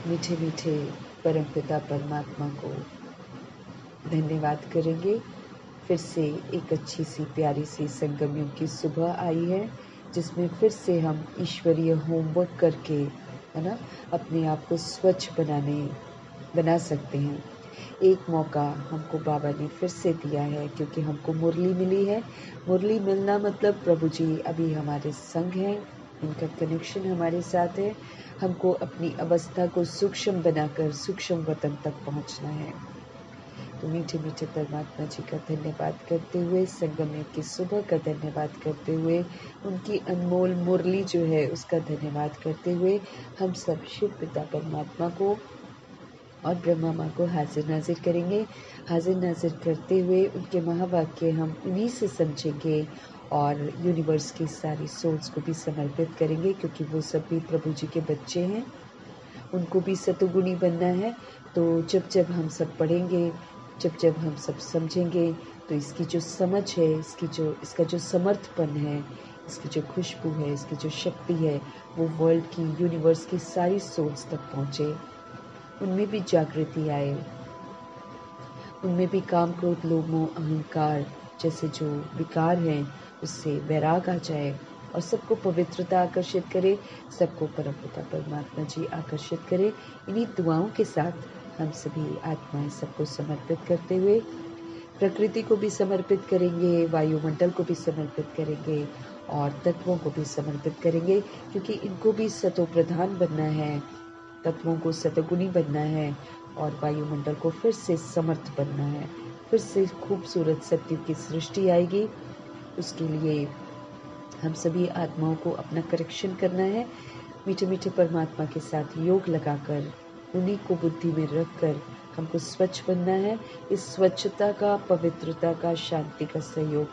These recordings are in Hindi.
मीठे मीठे परमपिता परमात्मा को धन्यवाद करेंगे। फिर से एक अच्छी सी प्यारी सी संगम युग की सुबह आई है, जिसमें फिर से हम ईश्वरीय होमवर्क करके, है ना, अपने आप को स्वच्छ बना सकते हैं। एक मौका हमको बाबा ने फिर से दिया है, क्योंकि हमको मुरली मिली है। मुरली मिलना मतलब प्रभु जी अभी हमारे संग हैं, इनका कनेक्शन हमारे साथ है। हमको अपनी अवस्था को सूक्ष्म बनाकर सूक्ष्म वतन तक पहुंचना है। तो मीठे मीठे परमात्मा जी का धन्यवाद करते हुए, संगम युग की सुबह का धन्यवाद करते हुए, उनकी अनमोल मुरली जो है उसका धन्यवाद करते हुए, हम सब शिव पिता परमात्मा को और ब्रह्मा माँ को हाजिर नाजिर करेंगे। हाजिर नाजिर करते हुए उनके महावाक्य हम उन्हीं से समझेंगे और यूनिवर्स की सारी सोल्स को भी समर्पित करेंगे, क्योंकि वो सब भी प्रभु जी के बच्चे हैं, उनको भी सतोगुणी बनना है। तो जब जब हम सब पढ़ेंगे, जब जब हम सब समझेंगे, तो इसकी जो समझ है, इसका जो समर्थपन है, इसकी जो खुशबू है, इसकी जो शक्ति है, वो वर्ल्ड की, यूनिवर्स की सारी सोल्स तक पहुँचे। उनमें भी जागृति आए, उनमें भी काम क्रोध लोभ मोह अहंकार जैसे जो विकार हैं उससे वैराग आ जाए और सबको पवित्रता आकर्षित करे, सबको परमपिता परमात्मा जी आकर्षित करे। इन्हीं दुआओं के साथ हम सभी आत्माएं सबको समर्पित करते हुए प्रकृति को भी समर्पित करेंगे, वायुमंडल को भी समर्पित करेंगे और तत्वों को भी समर्पित करेंगे, क्योंकि इनको भी सतो प्रधान बनना है, तत्वों को सतगुणी बनना है और वायुमंडल को फिर से समर्थ बनना है। फिर से खूबसूरत सत्युग की सृष्टि आएगी। उसके लिए हम सभी आत्माओं को अपना करेक्शन करना है। मीठे मीठे परमात्मा के साथ योग लगाकर, उन्हीं को बुद्धि में रखकर हमको स्वच्छ बनना है। इस स्वच्छता का, पवित्रता का, शांति का सहयोग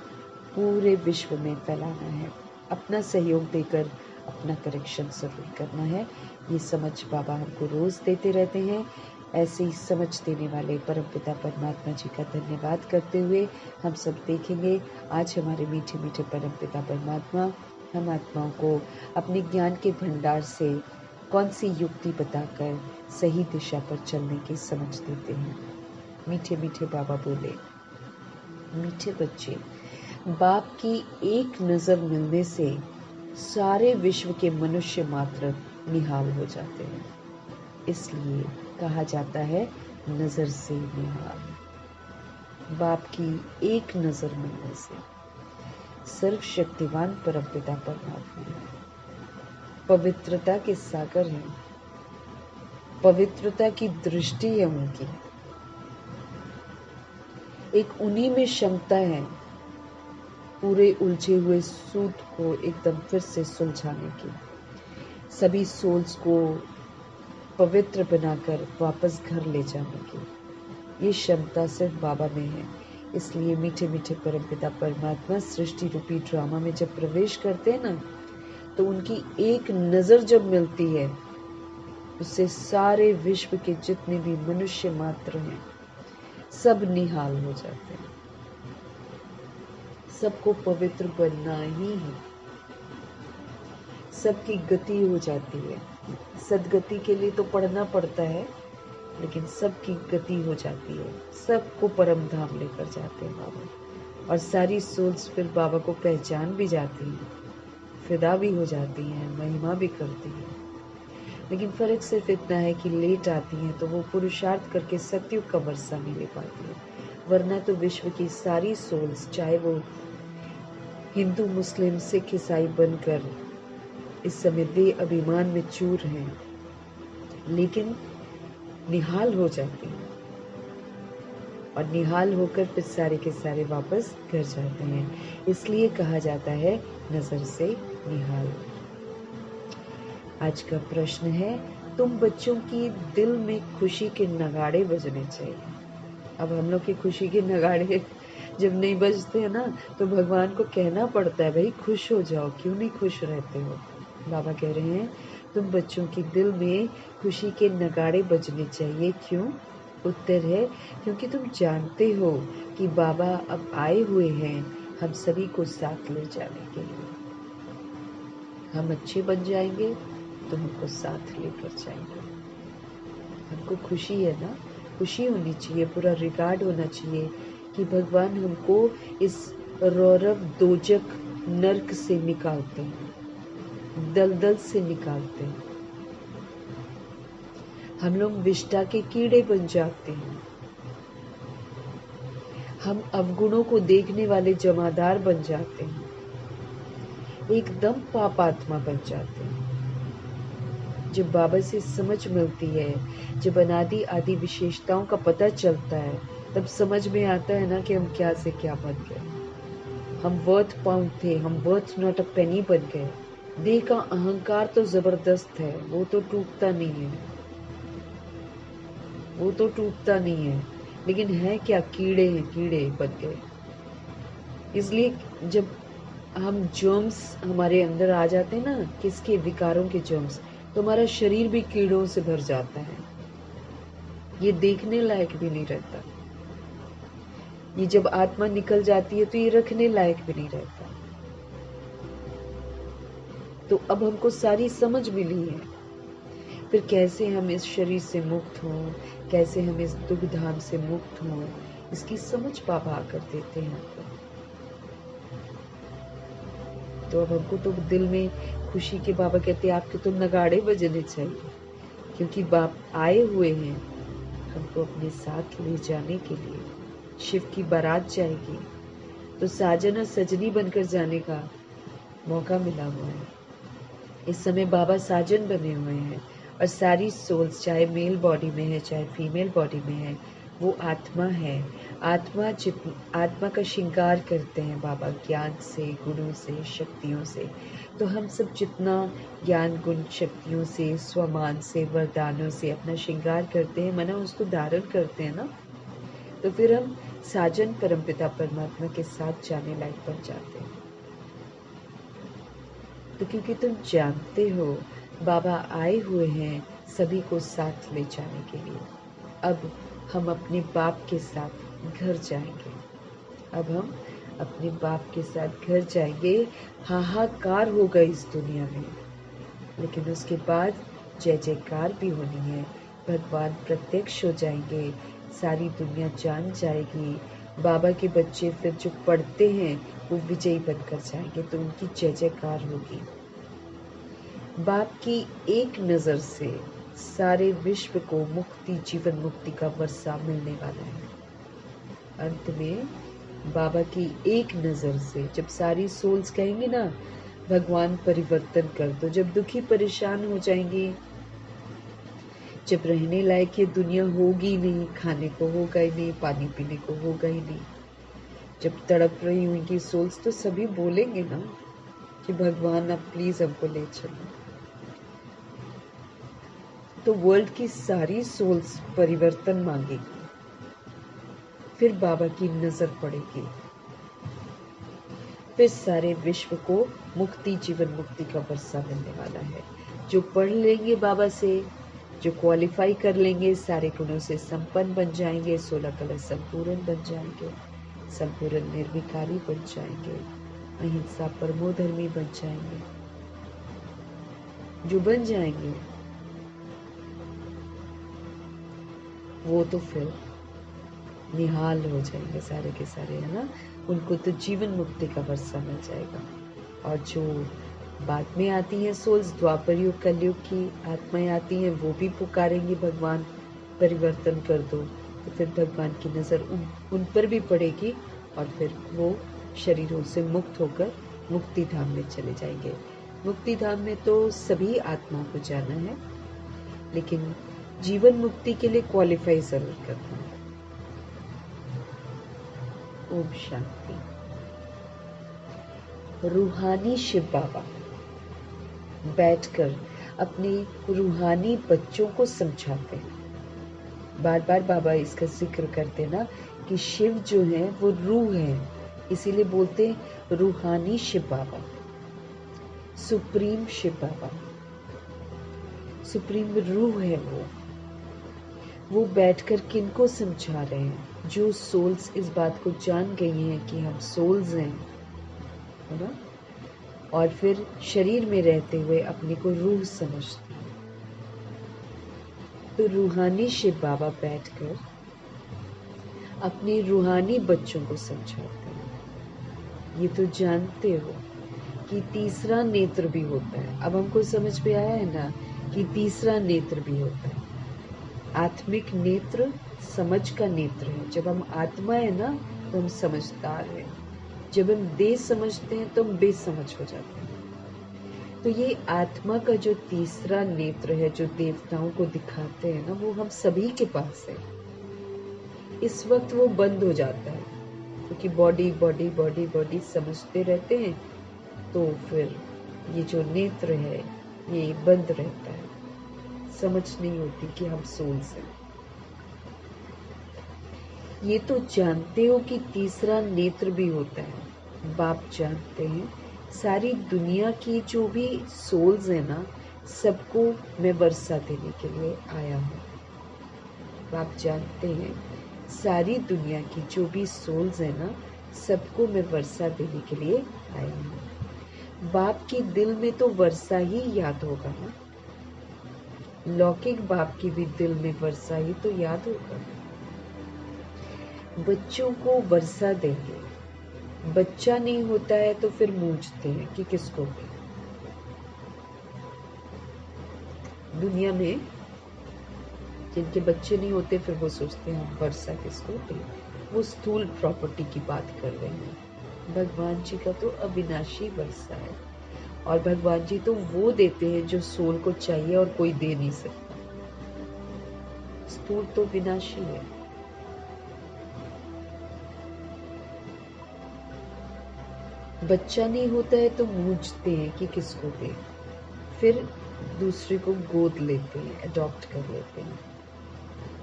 पूरे विश्व में फैलाना है। अपना सहयोग देकर अपना करेक्शन जरूर करना है। ये समझ बाबा हमको रोज देते रहते हैं। ऐसे ही समझ देने वाले परमपिता परमात्मा जी का धन्यवाद करते हुए हम सब देखेंगे आज हमारे मीठे मीठे परमपिता परमात्मा हम आत्माओं को अपने ज्ञान के भंडार से कौन सी युक्ति बताकर सही दिशा पर चलने की समझ देते हैं। मीठे मीठे बाबा बोले, मीठे बच्चे, बाप की एक नजर मिलने से सारे विश्व के मनुष्य मात्र निहाल हो जाते हैं। इसलिए कहा जाता है नजर से निहाल। बाप की एक नजर मिलने से सर्वशक्तिवान परमपिता परमात्मा पवित्रता के सागर हैं, पवित्रता की दृष्टि है उनकी। एक उन्हीं में क्षमता है पूरे उलझे हुए सूत को एकदम फिर से सुलझाने की, सभी सोल्स को पवित्र बनाकर वापस घर ले जाने की। ये क्षमता सिर्फ बाबा में है। इसलिए मीठे मीठे परमपिता परमात्मा सृष्टि रूपी ड्रामा में जब प्रवेश करते हैं ना, तो उनकी एक नजर जब मिलती है, उससे सारे विश्व के जितने भी मनुष्य मात्र हैं सब निहाल हो जाते हैं। सबको पवित्र बनना ही है, सबकी गति हो जाती है। सदगति के लिए तो पढ़ना पड़ता है, लेकिन सबकी गति हो जाती है, सबको परम धाम लेकर जाते हैं बाबा। और सारी सोल्स फिर बाबा को पहचान भी जाती हैं, फिदा भी हो जाती हैं, महिमा भी करती हैं। लेकिन फर्क सिर्फ इतना है कि लेट आती हैं तो वो पुरुषार्थ करके सतयुग का वर्षा नहीं ले पाती है। वरना तो विश्व की सारी सोल्स, चाहे वो हिंदू मुस्लिम सिख ईसाई बनकर इस समय दे अभिमान में चूर हैं, लेकिन निहाल हो जाती हैं और निहाल होकर फिर सारे के सारे वापस घर जाते हैं। इसलिए कहा जाता है नजर से निहाल। आज का प्रश्न है, तुम बच्चों की दिल में खुशी के नगाड़े बजने चाहिए। अब हम लोग की खुशी के नगाड़े जब नहीं बजते हैं ना, तो भगवान को कहना पड़ता है, भाई खुश हो जाओ, क्यों नहीं खुश रहते हो। बाबा कह रहे हैं तुम बच्चों के दिल में खुशी के नगाड़े बजने चाहिए। क्यों? उत्तर है, क्योंकि तुम जानते हो कि बाबा अब आए हुए हैं हम सभी को साथ ले जाने के लिए। हम अच्छे बन जाएंगे तो हमको साथ लेकर जाएंगे। हमको खुशी है ना, खुशी होनी चाहिए, पूरा रिगार्ड होना चाहिए कि भगवान हमको इस रौरव दोजक नर्क से निकालते हैं, दलदल से निकालते हैं। हम लोग विष्ठा के कीड़े बन जाते हैं, हम अवगुणों को देखने वाले जमादार बन जाते हैं, एकदम पाप आत्मा बन जाते हैं। जब बाबा से समझ मिलती है, जब अनादि आदि विशेषताओं का पता चलता है, तब समझ में आता है ना कि हम क्या से क्या बन गए। हम वर्थ पाउंड थे, हम वर्थ नॉट अ पेनी बन गए। देह का अहंकार तो जबरदस्त है, वो तो टूटता नहीं है, वो तो टूटता नहीं है, लेकिन है क्या, कीड़े हैं, कीड़े बन गए। इसलिए जब हम जर्म्स हमारे अंदर आ जाते हैं ना, किसके, विकारों के जर्म्स, तो हमारा शरीर भी कीड़ों से भर जाता है, ये देखने लायक भी नहीं रहता। ये जब आत्मा निकल जाती है तो ये रखने लायक भी नहीं रहता। तो अब हमको सारी समझ मिली है, फिर कैसे हम इस शरीर से मुक्त हों, कैसे हम इस दुख धाम से मुक्त हों, इसकी समझ बाबा आकर देते हैं हमको। तो अब हमको तो दिल में खुशी के, बाबा कहते हैं आपके तो नगाड़े बजने चाहिए, क्योंकि बाप आए हुए हैं हमको अपने साथ ले जाने के लिए। शिव की बारात जाएगी तो साजन और सजनी बनकर जाने का मौका मिला हुआ है। इस समय बाबा साजन बने हुए हैं और सारी सोल्स, चाहे मेल बॉडी में है चाहे फीमेल बॉडी में है, वो आत्मा है। आत्मा का श्रृंगार करते हैं बाबा, ज्ञान से, गुणों से, शक्तियों से। तो हम सब जितना ज्ञान, गुण, शक्तियों से, स्वमान से, वरदानों से अपना श्रृंगार करते हैं, मना उसको धारण करते हैं ना, तो फिर हम साजन परमपिता परमात्मा के साथ जाने लायक बन जाते हैं। तो क्योंकि तुम जानते हो बाबा आए हुए हैं सभी को साथ ले जाने के लिए, अब हम अपने बाप के साथ घर जाएंगे। अब हम अपने बाप के साथ घर जाएंगे। हाहाकार होगा इस दुनिया में, लेकिन उसके बाद जय जयकार भी होनी है। भगवान प्रत्यक्ष हो जाएंगे, सारी दुनिया जान जाएगी। बाबा के बच्चे फिर जो पढ़ते हैं वो विजयी बनकर जाएंगे, तो उनकी जय जयकार होगी। बाप की एक नज़र से सारे विश्व को मुक्ति, जीवन मुक्ति का वर्षा मिलने वाला है। अंत में बाबा की एक नज़र से जब सारी सोल्स कहेंगे ना भगवान परिवर्तन कर दो, जब दुखी परेशान हो जाएंगे, जब रहने लायक ये दुनिया होगी नहीं, खाने को होगा ही नहीं, पानी पीने को होगा ही नहीं, जब तड़प रही होंगी सोल्स, तो सभी बोलेंगे ना कि भगवान आप प्लीज हमको ले चलो। तो वर्ल्ड की सारी सोल्स परिवर्तन मांगेगी, फिर बाबा की नजर पड़ेगी, फिर सारे विश्व को मुक्ति, जीवन मुक्ति का वर्षा मिलने वाला है। जो पढ़ लेंगे बाबा से, जो क्वालिफाई कर लेंगे, सारे गुणों से संपन्न बन जाएंगे, 16 कलश संपूर्ण बन जाएंगे, संपूर्ण निर्विकारी बन जाएंगे, अहिंसा परमोधर्मी बन जाएंगे। जो बन जाएंगे वो तो फिर निहाल हो जाएंगे सारे के सारे, है ना। उनको तो जीवन मुक्ति का वर्षा मिल जाएगा। और जो बाद में आती हैं सोल्स, द्वापर युग, कलयुग की आत्माएं आती हैं, वो भी पुकारेंगी भगवान परिवर्तन कर दो, तो फिर भगवान की नज़र उन पर भी पड़ेगी और फिर वो शरीरों से मुक्त होकर मुक्ति धाम में चले जाएंगे। मुक्ति धाम में तो सभी आत्माओं को जाना है, लेकिन जीवन मुक्ति के लिए क्वालिफाई जरूर करना है। ओम शांति। रूहानी शिव बाबा बैठकर अपने रूहानी बच्चों को समझाते हैं। बार बार बाबा इसका जिक्र करते ना कि शिव जो है वो रूह है, इसीलिए बोलते हैं रूहानी शिव बाबा, सुप्रीम शिव बाबा, सुप्रीम रूह है वो बैठकर किनको समझा रहे हैं? जो सोल्स इस बात को जान गई हैं कि हम सोल्स हैं, है ना, और फिर शरीर में रहते हुए अपने को रूह समझती हैं। तो रूहानी शिव बाबा बैठकर अपने रूहानी बच्चों को समझाते हैं। ये तो जानते हो कि तीसरा नेत्र भी होता है। अब हमको समझ में आया है ना कि तीसरा नेत्र भी होता है। आत्मिक नेत्र समझ का नेत्र है। जब हम आत्मा है ना तो हम समझदार हैं। जब हम देह समझते हैं तो हम बेसमझ हो जाते हैं। तो ये आत्मा का जो तीसरा नेत्र है, जो देवताओं को दिखाते हैं ना, वो हम सभी के पास है। इस वक्त वो बंद हो जाता है क्योंकि बॉडी बॉडी बॉडी बॉडी समझते रहते हैं, तो फिर ये जो नेत्र है ये बंद रहता है। समझ नहीं होती कि हम सोल्स हैं। ये तो जानते हो कि तीसरा नेत्र भी होता है। बाप जानते हैं सारी दुनिया की जो भी सोल्स है ना, सबको मैं वर्षा देने के लिए आया हूँ। बाप जानते हैं सारी दुनिया की जो भी सोल्स है ना, सबको मैं वर्षा देने के लिए आया हूँ। बाप के दिल में तो वर्षा ही याद होगा ना। लौकिक बाप की भी दिल में वर्षा ही तो याद होगा। बच्चों को वर्षा देंगे। बच्चा नहीं होता है तो फिर मूंझते हैं कि किसको दे। दुनिया में जिनके बच्चे नहीं होते फिर वो सोचते हैं हम वर्षा किसको दे। वो स्थूल प्रॉपर्टी की बात कर रहे हैं। भगवान जी का तो अविनाशी वर्षा है, और भगवान जी तो वो देते हैं जो सोल को चाहिए और कोई दे नहीं सकता। स्थूल तो विनाशी है। बच्चा नहीं होता है तो मूंझते हैं कि किसको दे। फिर दूसरे को गोद लेते हैं, अडॉप्ट कर लेते हैं।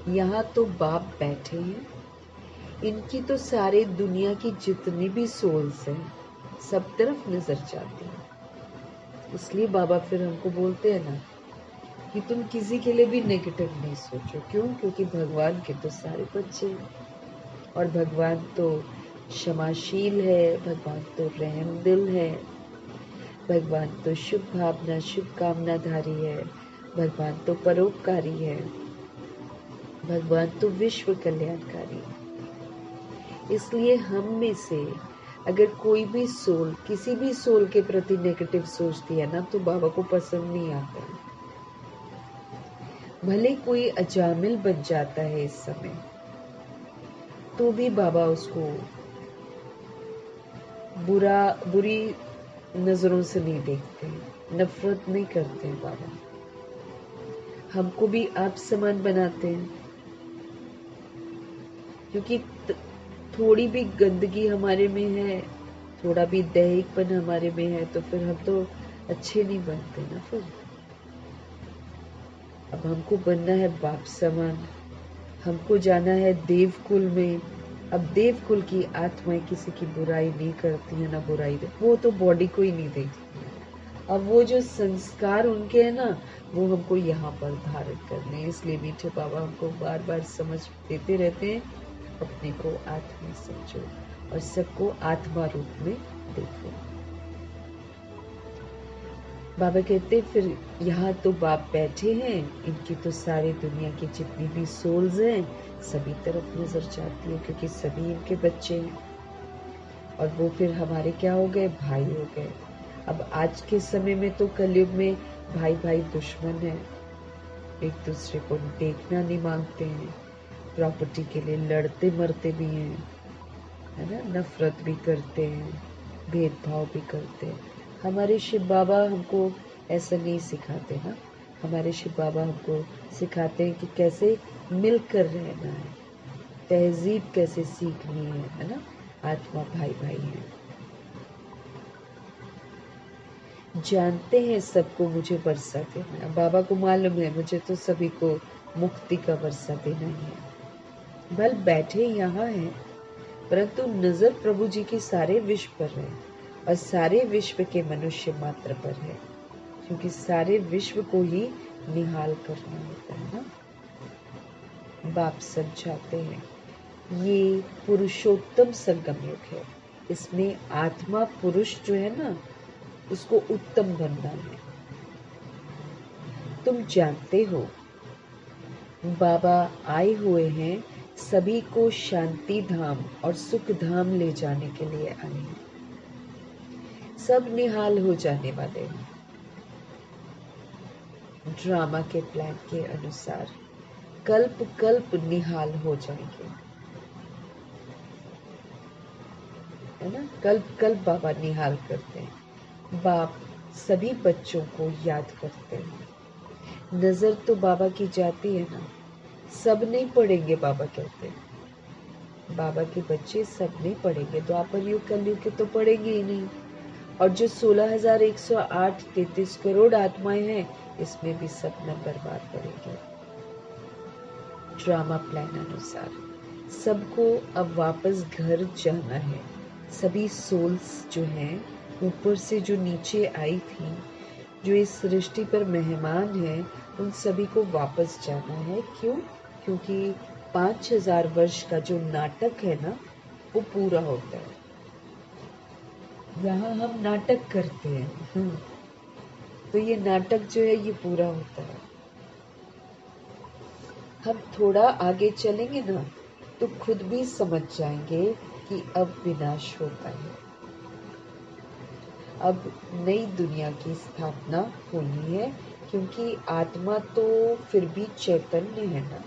यहाँ तो बाप बैठे हैं। इनकी तो सारे दुनिया की जितनी भी सोल्स हैं सब तरफ नजर जाती है। इसलिए बाबा फिर हमको बोलते हैं ना कि तुम किसी के लिए भी नेगेटिव नहीं सोचो। क्यों? क्योंकि भगवान के तो सारे बच्चे हैं, और भगवान तो क्षमाशील है, भगवान तो रहम दिल है, भगवान तो शुभ भावना शुभ कामनाधारी है, भगवान तो परोपकारी है, भगवान तो विश्व कल्याणकारी है। इसलिए हम में से अगर कोई भी सोल किसी भी सोल के प्रति नेगेटिव सोचती है ना, तो बाबा को पसंद नहीं आता है। भले कोई अजामिल बन जाता है इस समय, तो भी बाबा उसको बुरी नजरों से नहीं देखते, नफरत नहीं करते हैं। बाबा हमको भी आप समान बनाते हैं, क्योंकि थोड़ी भी गंदगी हमारे में है, थोड़ा भी दैहिकपन हमारे में है, तो फिर हम तो अच्छे नहीं बनते ना। फिर अब हमको बनना है बाप समान, हमको जाना है देवकुल में। अब देवकुल की आत्माएं किसी की बुराई नहीं करती है, ना बुराई वो तो बॉडी को ही नहीं देखती है। अब वो जो संस्कार उनके हैं ना, वो हमको यहाँ पर धारण करने हैं। इसलिए मीठे बाबा हमको बार बार समझ देते रहते हैं, अपने को आत्मा समझो और सबको आत्मा रूप में देखो। बाबा कहते फिर यहाँ तो बाप बैठे हैं, इनकी तो सारी दुनिया की जितनी भी सोल्स हैं सभी तरफ नजर जाती है, क्योंकि सभी इनके बच्चे हैं। और वो फिर हमारे क्या हो गए? भाई हो गए। अब आज के समय में तो कलयुग में भाई भाई दुश्मन है, एक दूसरे को देखना नहीं मांगते हैं, प्रॉपर्टी के लिए लड़ते मरते भी हैं, है ना, नफरत भी करते हैं, भेदभाव भी करते हैं। हमारे शिव बाबा हमको ऐसा नहीं सिखाते ना। हमारे शिव बाबा हमको सिखाते हैं कि कैसे मिलकर रहना है, तहजीब कैसे सीखनी है ना। आत्मा भाई भाई है। जानते हैं सबको मुझे वर्षा देना है। बाबा को मालूम है मुझे तो सभी को मुक्ति का वर्षा देना ही है। बल बैठे यहाँ हैं, परंतु नजर प्रभु जी की सारे विश्व पर है, और सारे विश्व के मनुष्य मात्र पर है, क्योंकि सारे विश्व को ही निहाल करना होता है ना। बाप समझाते हैं ये पुरुषोत्तम संगम युग है। इसमें आत्मा पुरुष जो है ना, उसको उत्तम बनना है। तुम जानते हो बाबा आए हुए हैं सभी को शांति धाम और सुख धाम ले जाने के लिए आए हैं। सब निहाल हो जाने वाले हैं ड्रामा के प्लान के अनुसार। कल्प कल्प निहाल हो जाएंगे, है ना। कल्प कल्प बाबा निहाल करते हैं। बाप सभी बच्चों को याद करते हैं। नजर तो बाबा की जाती है ना। सब नहीं पढ़ेंगे, बाबा कहते हैं। बाबा के बच्चे सब नहीं पढ़ेंगे, द्वापर युग कलयुग के तो पढ़ेंगे ही नहीं। और जो 16,108 33 करोड़ आत्माएं हैं, इसमें भी सब नंबर बार पढ़ेंगे ड्रामा प्लान अनुसार। सबको अब वापस घर जाना है। सभी सोल्स जो हैं ऊपर से जो नीचे आई थी, जो इस सृष्टि पर मेहमान हैं, उन सभी को वापस जाना है। क्यों? क्योंकि 5,000 वर्ष का जो नाटक है ना, वो पूरा होता है। यहाँ हम नाटक करते हैं, तो ये नाटक जो है ये पूरा होता है। हम थोड़ा आगे चलेंगे ना तो खुद भी समझ जाएंगे कि अब विनाश होता है। अब नई दुनिया की स्थापना होनी है, क्योंकि आत्मा तो फिर भी चैतन्य है ना,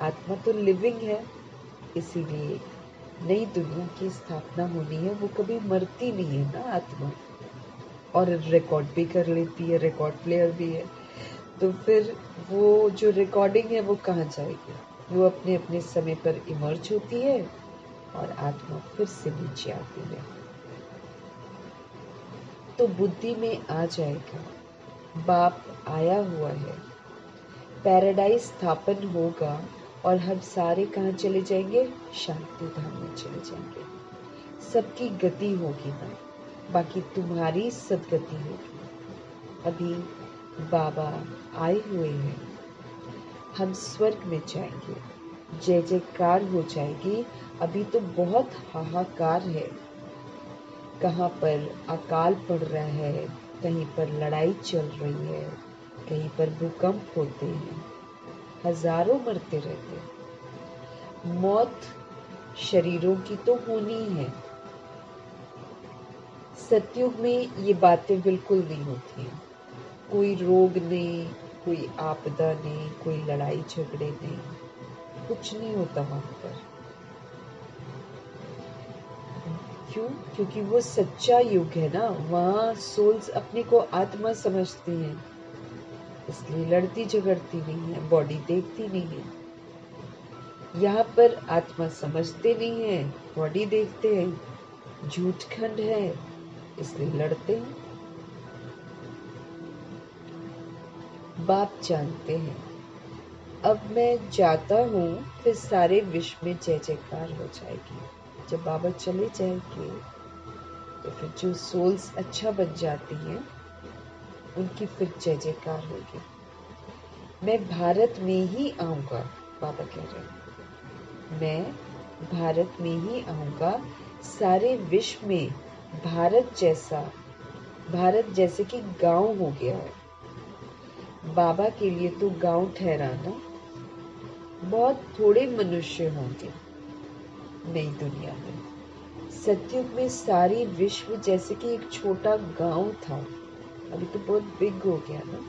आत्मा तो लिविंग है। इसीलिए नई दुनिया की स्थापना होनी है। वो कभी मरती नहीं है ना आत्मा, और रिकॉर्ड भी कर लेती है, रिकॉर्ड प्लेयर भी है। तो फिर वो जो रिकॉर्डिंग है वो कहाँ जाएगी? वो अपने अपने समय पर इमर्ज होती है और आत्मा फिर से नीचे आती है। तो बुद्धि में आ जाएगा, बाप आया हुआ है, पैराडाइज स्थापन होगा और हम सारे कहाँ चले जाएंगे? शांति धाम में चले जाएंगे। सबकी गति होगी ना, बाकी तुम्हारी सदगति होगी। अभी बाबा आए हुए हैं, हम स्वर्ग में जाएंगे, जय जयकार हो जाएगी। अभी तो बहुत हाहाकार है। कहाँ पर अकाल पड़ रहा है, कहीं पर लड़ाई चल रही है, कहीं पर भूकंप होते हैं, हजारों मरते रहते हैं। मौत शरीरों की तो होनी है। सतयुग में ये बातें बिल्कुल नहीं होती हैं। कोई रोग नहीं, कोई आपदा नहीं, कोई लड़ाई झगड़े नहीं, कुछ नहीं होता वहां पर। क्यों? क्योंकि वो सच्चा युग है ना। वहाँ सोल्स अपने को आत्मा समझती हैं, इसलिए लड़ती झगड़ती नहीं है, बॉडी देखती नहीं है। यहाँ पर आत्मा समझते नहीं है, बॉडी देखते हैं, झूठ खंड है, इसलिए लड़ते हैं। बाप जानते हैं अब मैं जाता हूँ, फिर सारे विश्व में जय जयकार हो जाएगी। जब बाबा चले जाएंगे तो फिर जो सोल्स अच्छा बन जाती हैं उनकी फिर जय जयकार होगी। मैं भारत में ही आऊंगा, बाबा कह रहे हैं, मैं भारत में ही आऊंगा। सारे विश्व में भारत जैसे कि गांव हो गया है। बाबा के लिए तो गांव ठहराना, बहुत थोड़े मनुष्य होंगे नई दुनिया में। सतयुग में सारी विश्व जैसे कि एक छोटा गांव था, अभी तो बहुत बिग हो गया ना।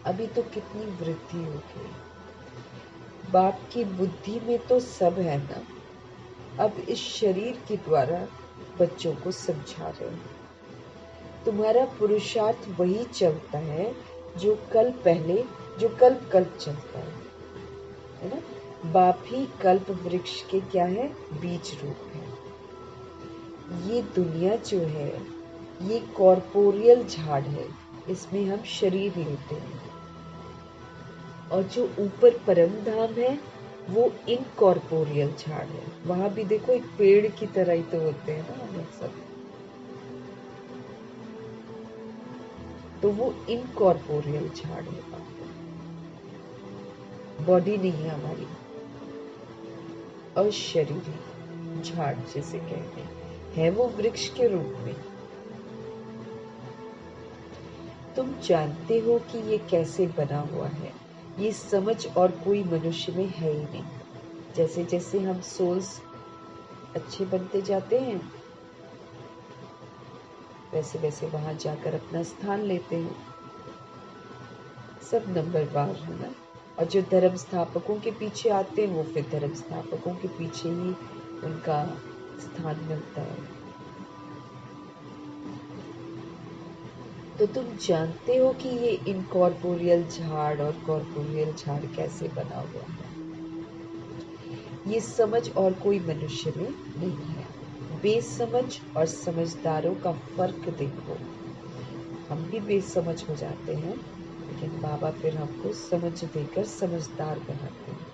अभी तो कितनी वृद्धि हो गई। बाप की बुद्धि में तो सब है ना। अब इस शरीर के द्वारा बच्चों को समझा रहे हैं। तुम्हारा पुरुषार्थ वही चलता है जो कल्प कल्प चलता है ना। बाप ही कल्प वृक्ष के क्या है? बीज रूप है। ये दुनिया जो है ये कॉर्पोरियल झाड़ है, इसमें हम शरीर लेते हैं। और जो ऊपर परम धाम है वो इनकॉर्पोरियल झाड़ है। वहां भी देखो एक पेड़ की तरह ही तो होते हैं ना हम लोग सब। तो वो इनकॉर्पोरियल झाड़ है, बॉडी नहीं है हमारी, अशरीरी झाड़ जिसे कहते हैं, वो वृक्ष के रूप में। तुम जानते हो कि ये कैसे बना हुआ है। ये समझ और कोई मनुष्य में है ही नहीं। जैसे जैसे हम सोल्स अच्छे बनते जाते हैं, वैसे वैसे वहां जाकर अपना स्थान लेते हैं। सब नंबरवार है ना। और जो धर्म स्थापकों के पीछे आते हैं वो फिर धर्म स्थापकों के पीछे ही उनका स्थान मिलता है। तो तुम जानते हो कि ये इनकॉर्पोरियल झाड़ और कॉर्पोरियल झाड़ कैसे बना हुआ है। ये समझ और कोई मनुष्य में नहीं है। बेसमझ और समझदारों का फर्क देखो। हम भी बेसमझ हो जाते हैं, लेकिन बाबा फिर हमको समझ देकर समझदार बनाते हैं।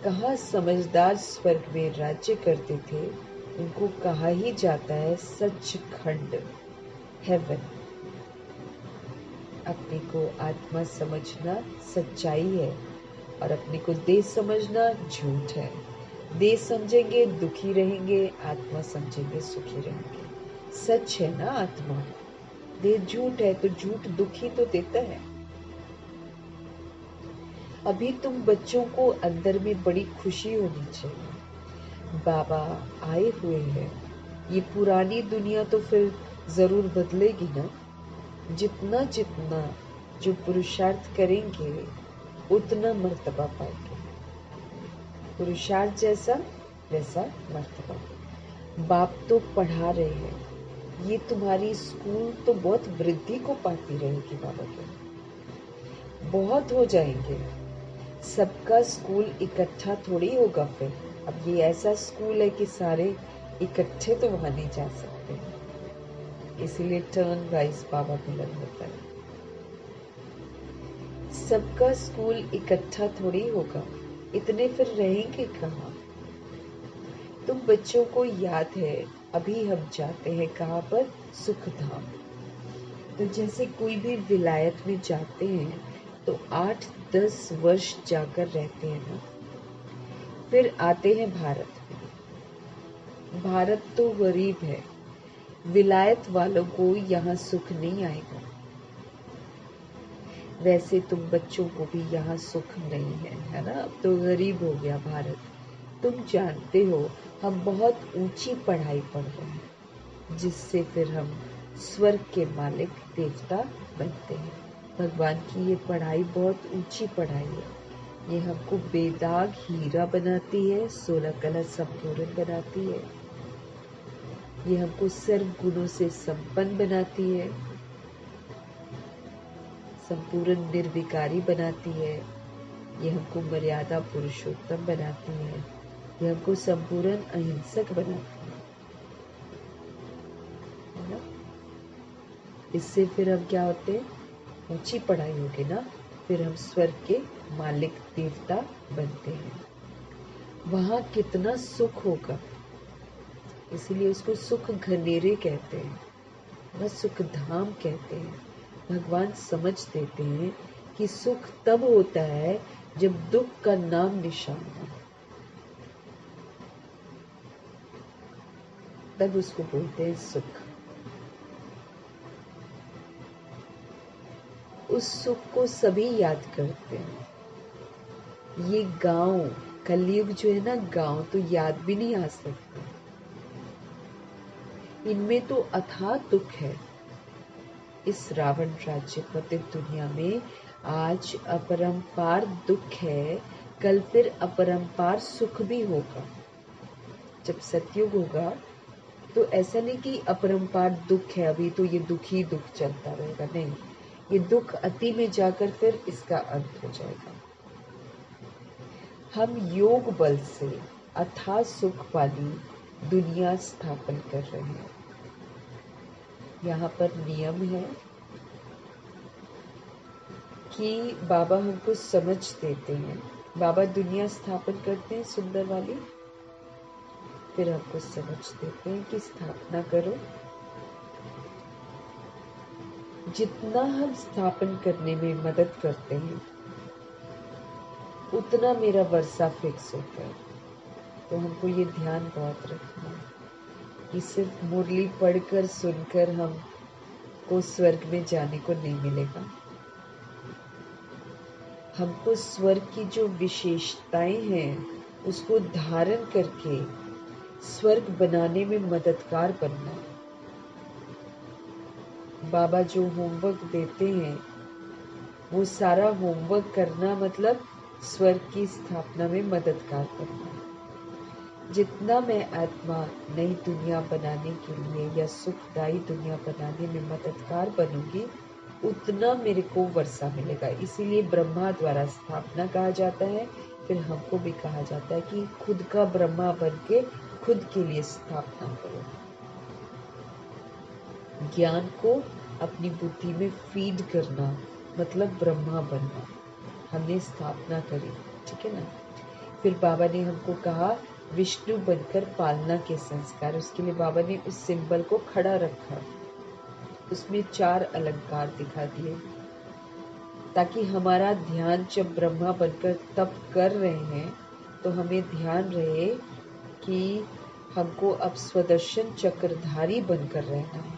कहाँ समझदार स्वर्ग में राज्य करते थे, उनको कहा ही जाता है सचखंड, हेवन। अपने को आत्मा समझना सच्चाई है और अपने को देह समझना झूठ है। देह समझेंगे दुखी रहेंगे, आत्मा समझेंगे सुखी रहेंगे। सच है ना आत्मा, देह झूठ है तो झूठ दुखी तो देता है। अभी तुम बच्चों को अंदर में बड़ी खुशी होनी चाहिए। बाबा आए हुए हैं, ये पुरानी दुनिया तो फिर जरूर बदलेगी ना। जितना जितना जो पुरुषार्थ करेंगे उतना मर्तबा पाएंगे। पुरुषार्थ जैसा वैसा मर्तबा। बाप तो पढ़ा रहे हैं, ये तुम्हारी स्कूल तो बहुत वृद्धि को पाती रहेगी बाबा के। बहुत हो जाएंगे। सबका स्कूल इकट्ठा थोड़ी होगा फिर। अब ये ऐसा स्कूल है कि सारे इकट्ठे तो वहां नहीं जा सकते, इसीलिए टर्न वाइज बाबा मिलन होता है। सबका स्कूल इकट्ठा थोड़ी होगा, इतने फिर रहेंगे कहाँ। तुम बच्चों को याद है, अभी हम जाते हैं कहाँ पर, सुख धाम। तो जैसे कोई भी विलायत में जाते हैं तो 8-10 वर्ष जाकर रहते हैं ना, फिर आते हैं भारत में। भारत तो गरीब है, विलायत वालों को यहाँ सुख नहीं आएगा। वैसे तुम बच्चों को भी यहाँ सुख नहीं है ना। अब तो गरीब हो गया भारत। तुम जानते हो हम बहुत ऊंची पढ़ाई पढ़ रहे हैं, जिससे फिर हम स्वर्ग के मालिक देवता बनते हैं। भगवान की ये पढ़ाई बहुत ऊंची पढ़ाई है। ये हमको बेदाग हीरा बनाती है, 16 कला संपूर्ण बनाती है। ये हमको सर्व गुणों से संपन्न बनाती है, संपूर्ण निर्विकारी बनाती है। ये हमको मर्यादा पुरुषोत्तम बनाती है। ये हमको संपूर्ण अहिंसक बनाती है ना। इससे फिर हम क्या होते हैं, ऊंची पढ़ाई होगी ना, फिर हम स्वर्ग के मालिक देवता बनते हैं। वहां कितना सुख होगा, इसीलिए उसको सुख घनेरे कहते हैं, वह सुख धाम कहते हैं। भगवान समझ देते हैं कि सुख तब होता है जब दुख का नाम निशान हो, तब उसको बोलते हैं सुख। उस सुख को सभी याद करते हैं। ये गांव, कलयुग जो है ना, गांव तो याद भी नहीं आ सकते। इनमें तो अथाह दुख है। इस रावण राज्य पतित दुनिया में आज अपरंपार दुख है, कल फिर अपरंपार सुख भी होगा। जब सतयुग होगा तो ऐसा नहीं कि अपरंपार दुख है, अभी तो ये दुख ही दुख चलता रहेगा, नहीं। ये दुख अति में जाकर फिर इसका अंत हो जाएगा। हम योग बल से अथाह सुख वाली दुनिया स्थापन कर रहे हैं। यहाँ पर नियम है कि बाबा हमको समझ देते हैं। बाबा दुनिया स्थापन करते हैं सुंदर वाली, फिर हमको समझ देते हैं कि स्थापना करो। जितना हम स्थापन करने में मदद करते हैं उतना मेरा वर्षा फिक्स होता है। तो हमको ये ध्यान बहुत रखना है कि सिर्फ मुरली पढ़कर सुनकर हमको स्वर्ग में जाने को नहीं मिलेगा। हमको स्वर्ग की जो विशेषताएं हैं उसको धारण करके स्वर्ग बनाने में मददगार बनना। बाबा जो होमवर्क देते हैं वो सारा होमवर्क करना मतलब स्वर्ग की स्थापना में मददगार करना। जितना मैं आत्मा नई दुनिया बनाने के लिए या सुखदायी दुनिया बनाने में मददगार बनूंगी उतना मेरे को वर्षा मिलेगा। इसीलिए ब्रह्मा द्वारा स्थापना कहा जाता है। फिर हमको भी कहा जाता है कि खुद का ब्रह्मा बन के खुद के लिए स्थापना करो। ज्ञान को अपनी बुद्धि में फीड करना मतलब ब्रह्मा बनना। हमने स्थापना करी, ठीक है ना। फिर बाबा ने हमको कहा विष्णु बनकर पालना के संस्कार। उसके लिए बाबा ने उस सिंबल को खड़ा रखा, उसमें 4 अलंकार दिखा दिए ताकि हमारा ध्यान जब ब्रह्मा बनकर तप कर रहे हैं तो हमें ध्यान रहे कि हमको अब स्वदर्शन चक्रधारी बनकर रहना है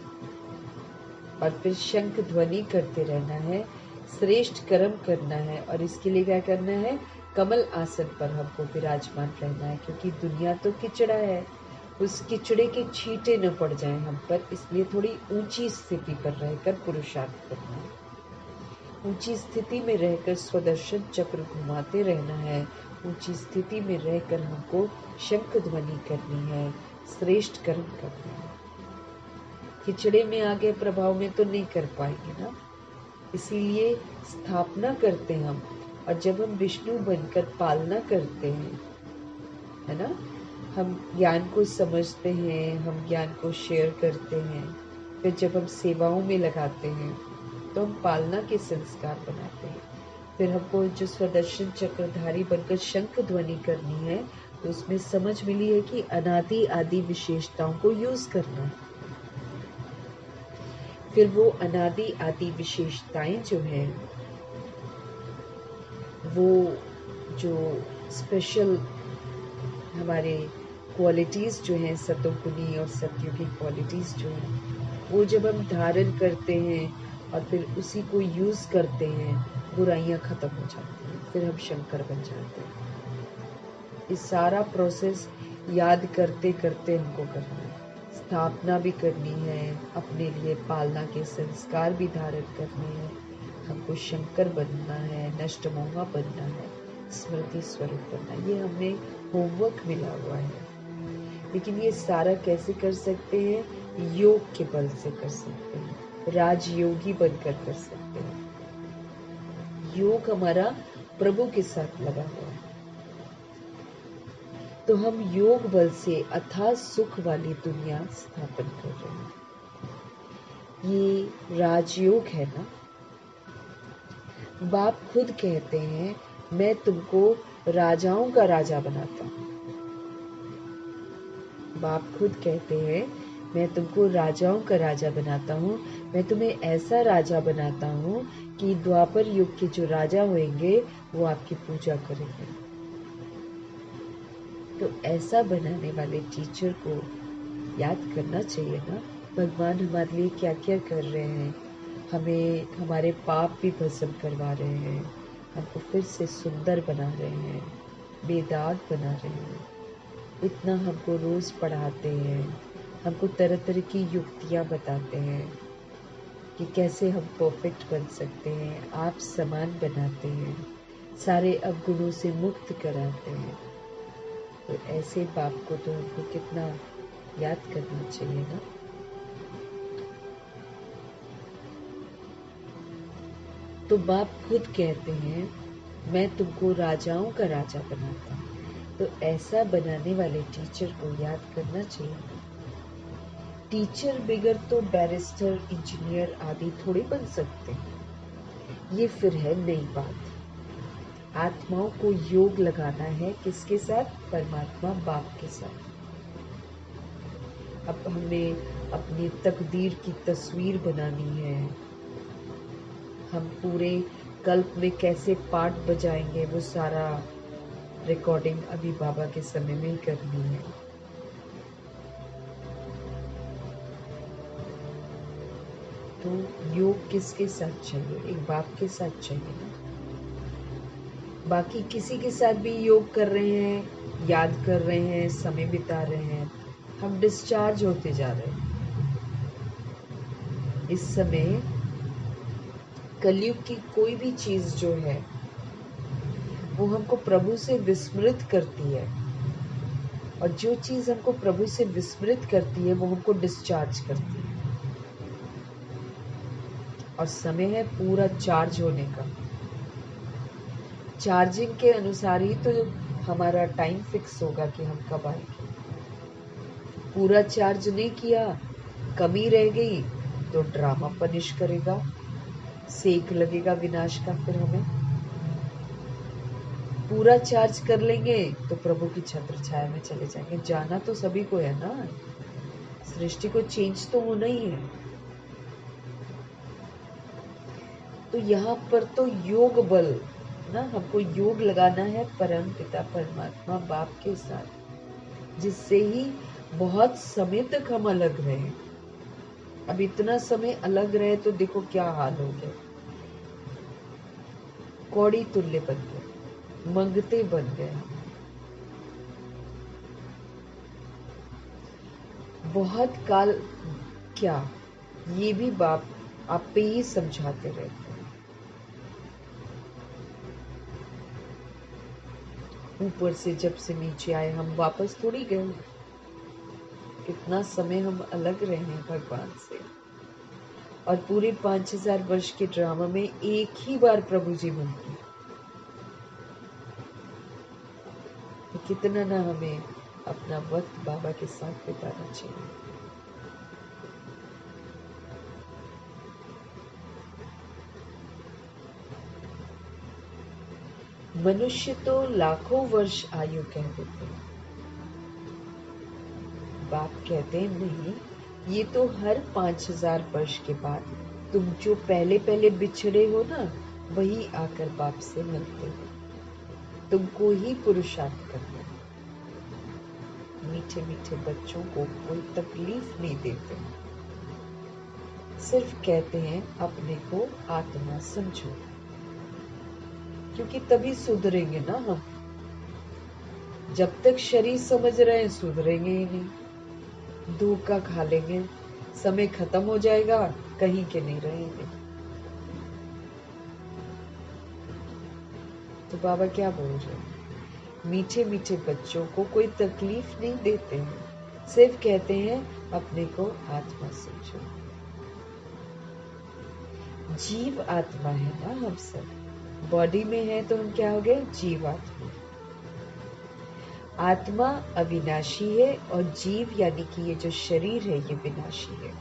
और फिर शंख ध्वनि करते रहना है, श्रेष्ठ कर्म करना है। और इसके लिए क्या करना है, कमल आसन पर हमको विराजमान रहना है, क्योंकि दुनिया तो किचड़ा है, उस किचड़े के छींटे न पड़ जाएं हम पर। इसलिए थोड़ी ऊंची स्थिति पर रहकर पुरुषार्थ करना है। ऊंची स्थिति में रहकर स्वदर्शन चक्र घुमाते रहना है। ऊंची स्थिति में रहकर हमको शंख ध्वनि करनी है, श्रेष्ठ कर्म करना है। खिचड़े में आगे प्रभाव में तो नहीं कर पाएंगे ना, इसीलिए स्थापना करते हम। और जब हम विष्णु बनकर पालना करते हैं, है ना, हम ज्ञान को समझते हैं, हम ज्ञान को शेयर करते हैं। फिर जब हम सेवाओं में लगाते हैं तो हम पालना के संस्कार बनाते हैं। फिर हमको जो स्वदर्शन चक्रधारी बनकर शंख ध्वनि करनी है तो उसमें समझ मिली है कि अनादि आदि विशेषताओं को यूज करना है। फिर वो अनादि आदि विशेषताएं जो हैं, वो जो स्पेशल हमारे क्वालिटीज़ जो हैं, सतोगुणी और सत्युगी क्वालिटीज़ जो हैं, वो जब हम धारण करते हैं और फिर उसी को यूज़ करते हैं, बुराइयां ख़त्म हो जाती हैं, फिर हम शंकर बन जाते हैं। इस सारा प्रोसेस याद करते करते हमको करना है। स्थापना भी करनी है, अपने लिए पालना के संस्कार भी धारण करने हैं, हमको शंकर बनना है, नष्ट मोहा बनना है, स्मृति स्वरूप बनना है। ये हमें होमवर्क मिला हुआ है। लेकिन ये सारा कैसे कर सकते हैं, योग के बल से कर सकते हैं, राजयोगी बनकर कर सकते हैं। योग हमारा प्रभु के साथ लगा हुआ है, तो हम योग बल से अथाह सुख वाली दुनिया स्थापन कर रहे हैं। ये राजयोग है ना। बाप खुद कहते हैं मैं तुमको राजाओं का राजा बनाता हूँ। बाप खुद कहते हैं मैं तुमको राजाओं का राजा बनाता हूँ। मैं तुम्हें ऐसा राजा बनाता हूँ कि द्वापर युग के जो राजा होंगे वो आपकी पूजा करेंगे। तो ऐसा बनाने वाले टीचर को याद करना चाहिए ना, भगवान हमारे लिए क्या क्या कर रहे हैं। हमें हमारे पाप भी भस्म करवा रहे हैं, हमको फिर से सुंदर बना रहे हैं, बेदाग बना रहे हैं। इतना हमको रोज़ पढ़ाते हैं, हमको तरह तरह की युक्तियाँ बताते हैं कि कैसे हम परफेक्ट बन सकते हैं, आप समान बनाते हैं, सारे अवगुणों से मुक्त कराते हैं। तो ऐसे बाप को तो हमको कितना याद करना चाहिए ना। तो बाप खुद कहते हैं मैं तुमको राजाओं का राजा बनाता हूँ। तो ऐसा बनाने वाले टीचर को याद करना चाहिए। टीचर बिगर तो बैरिस्टर, इंजीनियर आदि थोड़े बन सकते हैं। ये फिर है नई बात। आत्माओं को योग लगाना है किसके साथ, परमात्मा बाप के साथ। अब हमें अपनी तकदीर की तस्वीर बनानी है। हम पूरे कल्प में कैसे पार्ट बजाएंगे वो सारा रिकॉर्डिंग अभी बाबा के समय में ही करनी है। तो योग किसके साथ चाहिए, एक बाप के साथ चाहिए ना। बाकी किसी के साथ भी योग कर रहे हैं, याद कर रहे हैं, समय बिता रहे हैं, हम डिस्चार्ज होते जा रहे हैं। इस समय कलयुग की कोई भी चीज जो है वो हमको प्रभु से विस्मृत करती है, और जो चीज हमको प्रभु से विस्मृत करती है वो हमको डिस्चार्ज करती है। और समय है पूरा चार्ज होने का। चार्जिंग के अनुसार ही तो हमारा टाइम फिक्स होगा कि हम कब आएंगे। पूरा चार्ज नहीं किया, कमी रह गई तो ड्रामा पनिश करेगा, सेक लगेगा विनाश का। फिर हमें पूरा चार्ज कर लेंगे तो प्रभु की छत्र छाया में चले जाएंगे। जाना तो सभी को है ना, सृष्टि को चेंज तो होना ही है। तो यहाँ पर तो योग बल ना, हमको योग लगाना है परम पिता परमात्मा बाप के साथ, जिससे ही बहुत समय तक हम अलग रहे। अब इतना समय अलग रहे तो देखो क्या हाल हो गया, कौड़ी तुल्य बन गए, मंगते बन गए। बहुत काल क्या, ये भी बाप आप पे ही समझाते रहते हैं। ऊपर से जब से नीचे आए हम वापस थोड़ी गए। कितना समय हम अलग रहे हैं भगवान से, और पूरे 5000 वर्ष के ड्रामा में एक ही बार प्रभु जी मिलते हैं। तो कितना ना हमें अपना वक्त बाबा के साथ बिताना चाहिए। मनुष्य तो लाखों वर्ष आयु कह देते हैं, बाप कहते हैं नहीं, ये तो हर 5000 वर्ष के बाद तुम जो पहले पहले बिछड़े हो ना, वही आकर बाप से मिलते हो। तुमको ही पुरुषार्थ करना है। मीठे मीठे बच्चों को कोई तकलीफ नहीं देते, सिर्फ कहते हैं अपने को आत्मा समझो, क्योंकि तभी सुधरेंगे ना हम। जब तक शरीर समझ रहे हैं सुधरेंगे ही नहीं, धोखा खा लेंगे, समय खत्म हो जाएगा, कहीं के नहीं रहेंगे। तो बाबा क्या बोल रहे हैं, मीठे मीठे बच्चों को कोई तकलीफ नहीं देते हैं, सिर्फ कहते हैं अपने को आत्मा समझो। जीव आत्मा है ना हम सब, बॉडी में है तो हम क्या हो गए, जीव आत्मा। आत्मा अविनाशी है और जीव यानी कि ये जो शरीर है ये विनाशी है।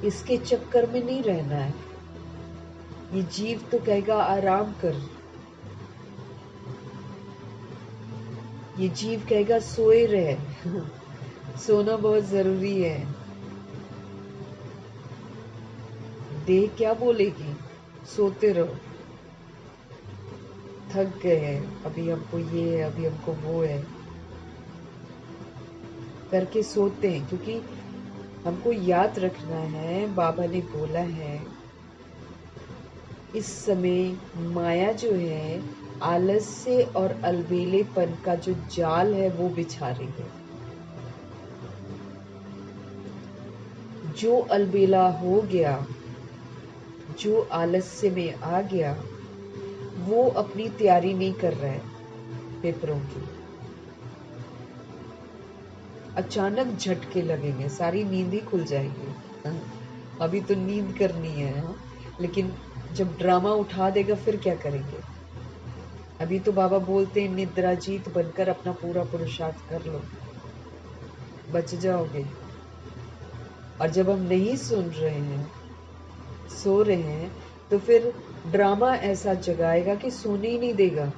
इसके चक्कर में नहीं रहना है। ये जीव तो कहेगा आराम कर, ये जीव कहेगा सोए रहे सोना बहुत जरूरी है। देह क्या बोलेगी, सोते रहो, थक गए हैं, अभी हमको ये है, अभी हमको वो है करके सोते हैं। क्योंकि हमको याद रखना है, बाबा ने बोला है इस समय माया जो है आलस्य और अलबेलेपन का जो जाल है वो बिछा रही है। जो अलबेला हो गया, जो आलस्य में आ गया, वो अपनी तैयारी नहीं कर रहा है पेपरों की। अचानक झटके लगेंगे, सारी नींद ही खुल जाएगी। अभी तो नींद करनी है, हाँ? लेकिन जब ड्रामा उठा देगा फिर क्या करेंगे। अभी तो बाबा बोलते हैं निद्रा जीत बनकर अपना पूरा पुरुषार्थ कर लो, बच जाओगे। और जब हम नहीं सुन रहे हैं, सो रहे हैं, तो फिर ड्रामा ऐसा जगाएगा कि सोने ही नहीं देगा,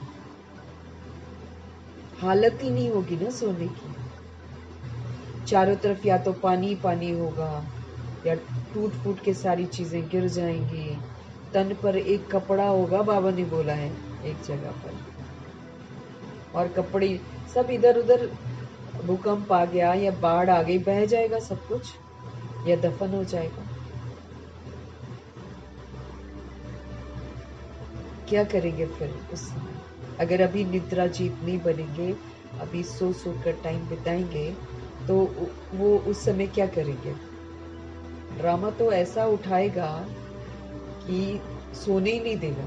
हालत ही नहीं होगी ना सोने की। चारों तरफ या तो पानी पानी होगा, या टूट फूट के सारी चीजें गिर जाएंगी। तन पर एक कपड़ा होगा, बाबा ने बोला है एक जगह पर, और कपड़े सब इधर उधर, भूकंप आ गया या बाढ़ आ गई, बह जाएगा सब कुछ या दफन हो जाएगा। क्या करेंगे फिर उस समय? अगर अभी निद्रा जीत नहीं बनेंगे, अभी सो कर टाइम बिताएंगे, तो वो उस समय क्या करेंगे? ड्रामा तो ऐसा उठाएगा कि सोने ही नहीं देगा।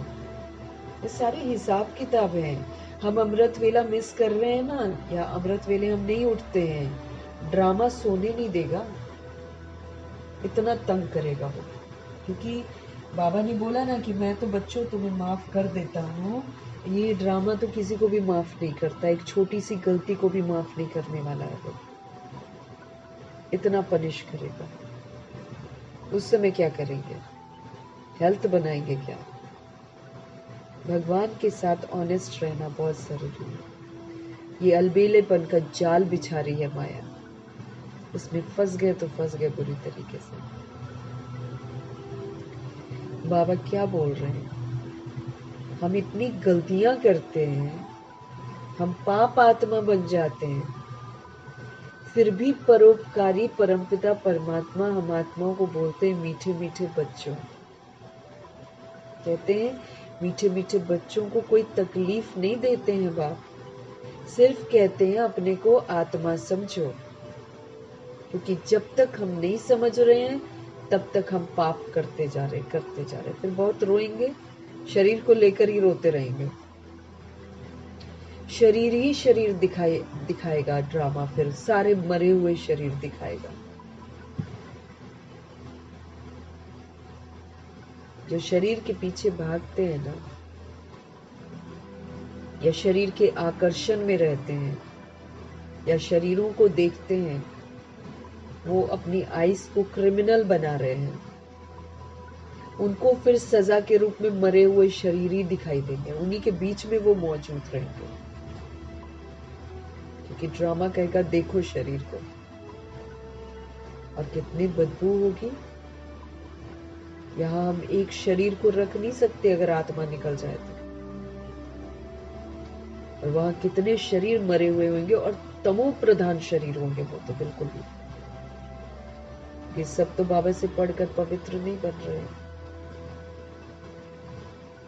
ये सारे हिसाब किताब हैं। हम अमृत वेला मिस कर रहे हैं ना, या अमृत वेले हम नहीं उठते हैं, ड्रामा सोने नहीं देगा, इतना तंग करेगा वो। क्योंकि बाबा ने बोला ना कि मैं तो बच्चों तुम्हें माफ कर देता हूँ, ये ड्रामा तो किसी को भी माफ नहीं करता, एक छोटी सी गलती को भी माफ नहीं करने वाला है वो, इतना पनिश करेगा। उस समय क्या करेंगे? हेल्थ बनाएंगे क्या? भगवान के साथ ऑनेस्ट रहना बहुत जरूरी है। ये अलबेलेपन का जाल बिछा रही है माया, उसमें फंस गए तो फंस गए बुरी तरीके से। बाबा क्या बोल रहे हैं? हम इतनी गलतियां करते हैं, हम पाप आत्मा बन जाते हैं, फिर भी परोपकारी परमपिता परमात्मा हम आत्माओं को बोलते हैं मीठे मीठे बच्चों। कहते हैं मीठे मीठे बच्चों को कोई तकलीफ नहीं देते हैं बाप, सिर्फ कहते हैं अपने को आत्मा समझो। क्योंकि जब तक हम नहीं समझ रहे हैं तब तक हम पाप करते जा रहे, फिर बहुत रोएंगे, शरीर को लेकर ही रोते रहेंगे। शरीर ही शरीर दिखाएगा ड्रामा, फिर सारे मरे हुए शरीर दिखाएगा। जो शरीर के पीछे भागते हैं ना, या शरीर के आकर्षण में रहते हैं, या शरीरों को देखते हैं, वो अपनी आइस को क्रिमिनल बना रहे हैं। उनको फिर सजा के रूप में मरे हुए शरीर ही दिखाई देंगे, उन्हीं के बीच में वो मौजूद रहेंगे। क्योंकि ड्रामा कहेगा देखो शरीर को, और कितनी बदबू होगी। यहाँ हम एक शरीर को रख नहीं सकते अगर आत्मा निकल जाए तो, और वहां कितने शरीर मरे हुए होंगे, और तमो प्रधान शरीर होंगे वो तो बिल्कुल भी। ये सब तो बाबा से पढ़कर पवित्र नहीं बन रहे हैं,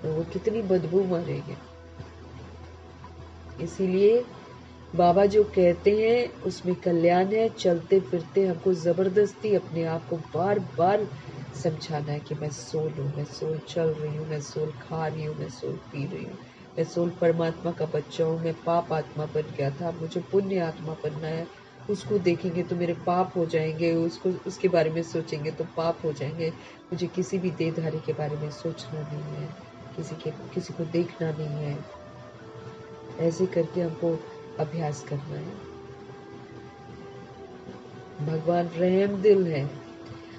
तो वो कितनी बदबू मारेंगे। इसीलिए बाबा जो कहते हैं उसमें कल्याण है। चलते फिरते हमको जबरदस्ती अपने आप को बार बार समझाना है कि मैं सोल हूँ, मैं सोल चल रही हूँ, मैं सोल खा रही हूँ, मैं सोल पी रही हूँ, मैं सोल परमात्मा का बच्चा हूँ। मैं पाप आत्मा बन गया था, मुझे पुण्य आत्मा बनना है। उसको देखेंगे तो मेरे पाप हो जाएंगे, उसके बारे में सोचेंगे तो पाप हो जाएंगे। मुझे किसी भी देहधारी के बारे में सोचना नहीं है, किसी को देखना नहीं है। ऐसे करके हमको अभ्यास करना है। भगवान रहम दिल है,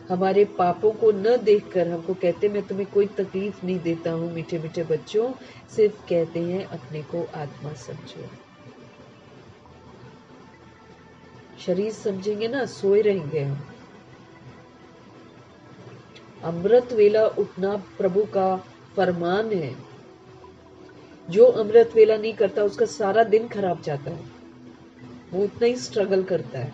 हमारे पापों को न देखकर हमको कहते मैं तुम्हें कोई तकलीफ नहीं देता हूँ मीठे मीठे बच्चों, सिर्फ कहते हैं अपने को आत्मा समझो। शरीर समझेंगे ना, सोए रहेंगे हम। अमृत वेला उठना प्रभु का फरमान है। जो अमृत वेला नहीं करता उसका सारा दिन खराब जाता है, वो उतना ही स्ट्रगल करता है।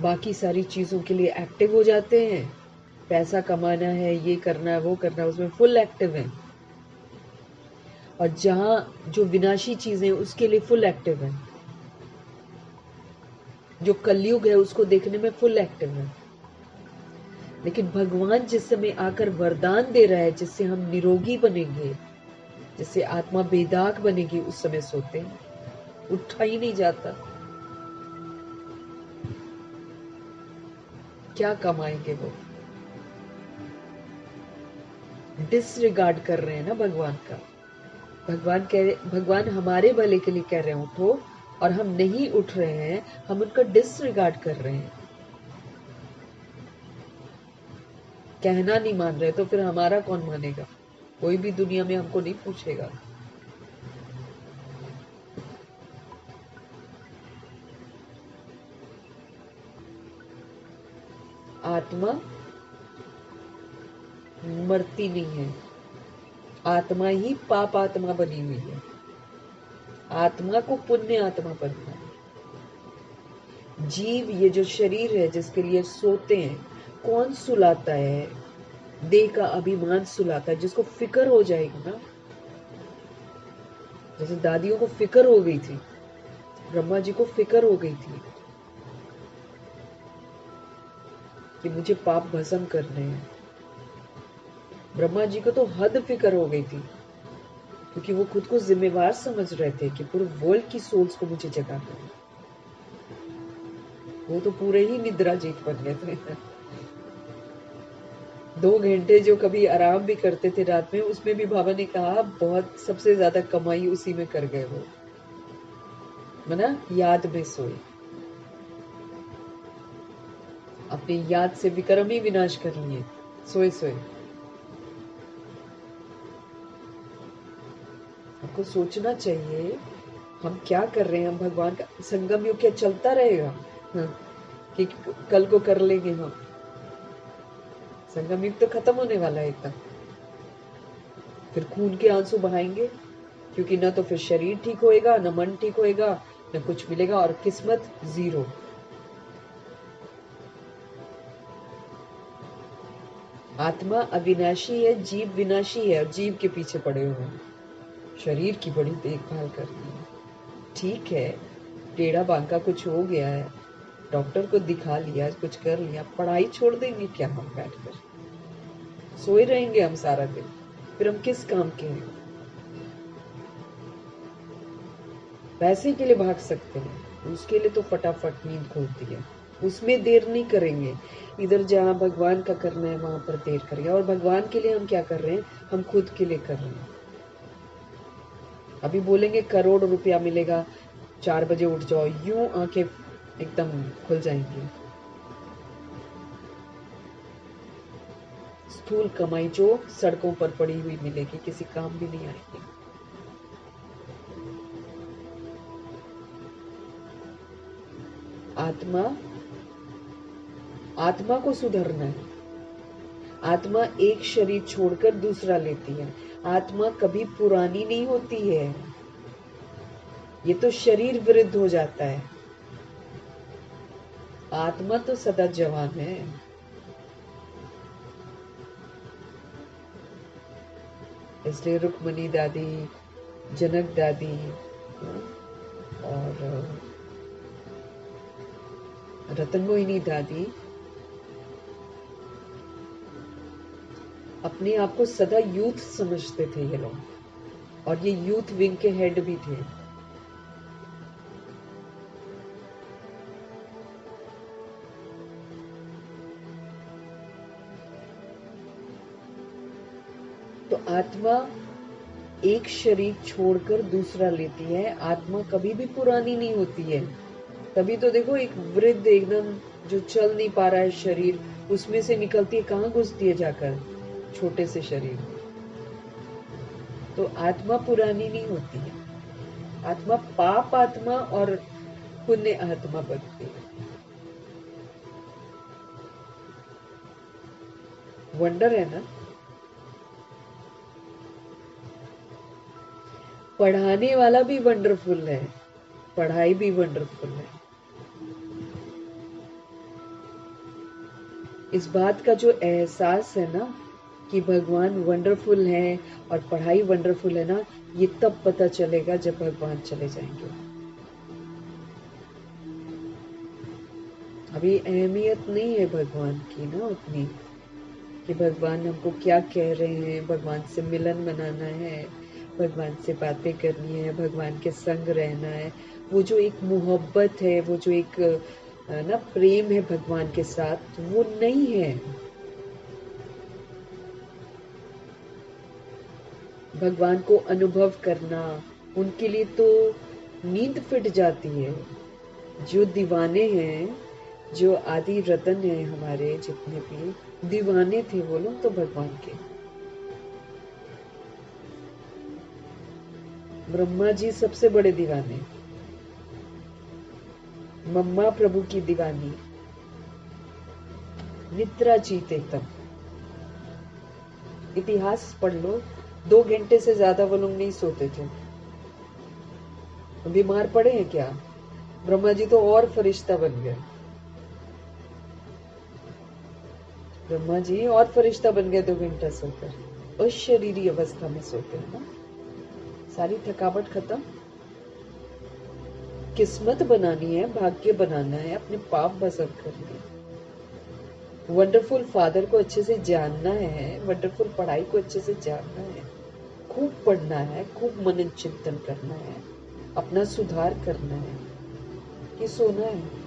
बाकी सारी चीजों के लिए एक्टिव हो जाते हैं, पैसा कमाना है, ये करना है, वो करना है, उसमें फुल एक्टिव है। और जहां जो विनाशी चीजें उसके लिए फुल एक्टिव है, जो कलयुग है उसको देखने में फुल एक्टिव है। लेकिन भगवान जिस समय आकर वरदान दे रहा है जिससे हम निरोगी बनेंगे, जिससे आत्मा बेदाग बनेगी, उस समय सोते हैं, उठा ही नहीं जाता। क्या कमाएंगे वो? डिसरिगार्ड कर रहे हैं ना भगवान का। भगवान हमारे भले के लिए कह रहे हैं उठो, और हम नहीं उठ रहे हैं, हम उनका डिसरिगार्ड कर रहे हैं। कहना नहीं मान रहे तो फिर हमारा कौन मानेगा? कोई भी दुनिया में हमको नहीं पूछेगा। आत्मा मरती नहीं है, आत्मा ही पाप आत्मा बनी हुई है। आत्मा को पुण्य आत्मा बनना है। जीव, ये जो शरीर है जिसके लिए सोते हैं, कौन सुलाता है? देह का अभिमान सुलाता है, जिसको फिक्र हो जाएगी ना। जैसे दादियों को फिक्र हो गई थी, ब्रह्मा जी को फिक्र हो गई थी कि मुझे पाप भस्म करने हैं। ब्रह्मा जी को तो हद फिक्र हो गई थी, क्योंकि वो खुद को जिम्मेवार समझ रहे थे कि पूरे वर्ल्ड की सोल्स को मुझे जगाना है। वो तो पूरे ही निद्रा जीत बन गए थे। 2 घंटे जो कभी आराम भी करते थे रात में, उसमें भी बाबा ने कहा बहुत सबसे ज्यादा कमाई उसी में कर गए वो, मना याद में सोए। अपनी याद से विक्रम ही विनाश कर लिए, सोए सोए। आपको सोचना चाहिए हम क्या कर रहे हैं। हम भगवान का संगम युग क्या चलता रहेगा? हाँ, कि कल को कर लेंगे हम। संगम युग तो खत्म होने वाला है एकदम। फिर खून के आंसू बहाएंगे, क्योंकि न तो फिर शरीर ठीक होएगा, न मन ठीक होएगा, न कुछ मिलेगा, और किस्मत जीरो। आत्मा अविनाशी है, जीव विनाशी है, और जीव के पीछे पड़े हुए हैं। शरीर की बड़ी देखभाल करनी है। ठीक है, टेढ़ा बांका कुछ हो गया है, डॉक्टर को दिखा लिया, कुछ कर लिया, पढ़ाई छोड़ देंगे क्या हम? बैठकर सोए रहेंगे हम सारा दिन? फिर हम किस काम के हैं? पैसे के लिए भाग सकते हैं, उसके लिए तो फटाफट नींद खुलती है, उसमें देर नहीं करेंगे। इधर जहाँ भगवान का करना है वहां पर देर करेंगे। और भगवान के लिए हम क्या कर रहे हैं? हम खुद के लिए कर रहे हैं। अभी बोलेंगे करोड़ रुपया मिलेगा, 4 बजे उठ जाओ, यूं आंखें एकदम खुल जाएंगी। स्थूल कमाई जो सड़कों पर पड़ी हुई मिलेगी, किसी काम भी नहीं आएगी। आत्मा, आत्मा को सुधरना है। आत्मा एक शरीर छोड़कर दूसरा लेती है। आत्मा कभी पुरानी नहीं होती है। ये तो शरीर वृद्ध हो जाता है, आत्मा तो सदा जवान है। इसलिए रुक्मणी दादी, जनक दादी और रतन मोहिनी दादी अपने आप को सदा यूथ समझते थे ये लोग, और ये यूथ विंग के हेड भी थे। तो आत्मा एक शरीर छोड़कर दूसरा लेती है। आत्मा कभी भी पुरानी नहीं होती है। तभी तो देखो एक वृद्ध एकदम जो चल नहीं पा रहा है शरीर, उसमें से निकलती है, कहाँ घुसती है जाकर? छोटे से शरीर में। तो आत्मा पुरानी नहीं होती है। आत्मा पाप आत्मा और पुण्य आत्मा बनती है। वंडर है ना? पढ़ाने वाला भी वंडरफुल है, पढ़ाई भी वंडरफुल है। इस बात का जो एहसास है ना कि भगवान वंडरफुल है और पढ़ाई वंडरफुल है ना, ये तब पता चलेगा जब भगवान चले जाएंगे। अभी अहमियत नहीं है भगवान की ना उतनी, कि भगवान हमको क्या कह रहे हैं, भगवान से मिलन मनाना है, भगवान से बातें करनी है, भगवान के संग रहना है। वो जो एक मोहब्बत है, वो जो एक ना प्रेम है भगवान के साथ, वो नहीं है। भगवान को अनुभव करना, उनके लिए तो नींद फिट जाती है। जो दीवाने हैं, जो आदि रतन है हमारे, जितने भी दीवाने थे वो लोग तो भगवान के। ब्रह्मा जी सबसे बड़े दीवाने, मम्मा प्रभु की दीवानी, निद्रा जीत एकदम। इतिहास पढ़ लो, 2 घंटे से ज्यादा वो लोग नहीं सोते थे। बीमार पड़े हैं क्या? ब्रह्मा जी तो और फरिश्ता बन गए, ब्रह्मा जी और फरिश्ता बन गए 2 घंटा सोकर। उस शरीरी अवस्था में सोते हैं ना, सारी थकावट खत्म। किस्मत बनानी है, भाग्य बनाना है, अपने पाप भस्म करने हैं, वंडरफुल फादर को अच्छे से जानना है, वंडरफुल पढ़ाई को अच्छे से जानना है, खूब पढ़ना है, खूब मनन चिंतन करना है, अपना सुधार करना है, कि सोना है।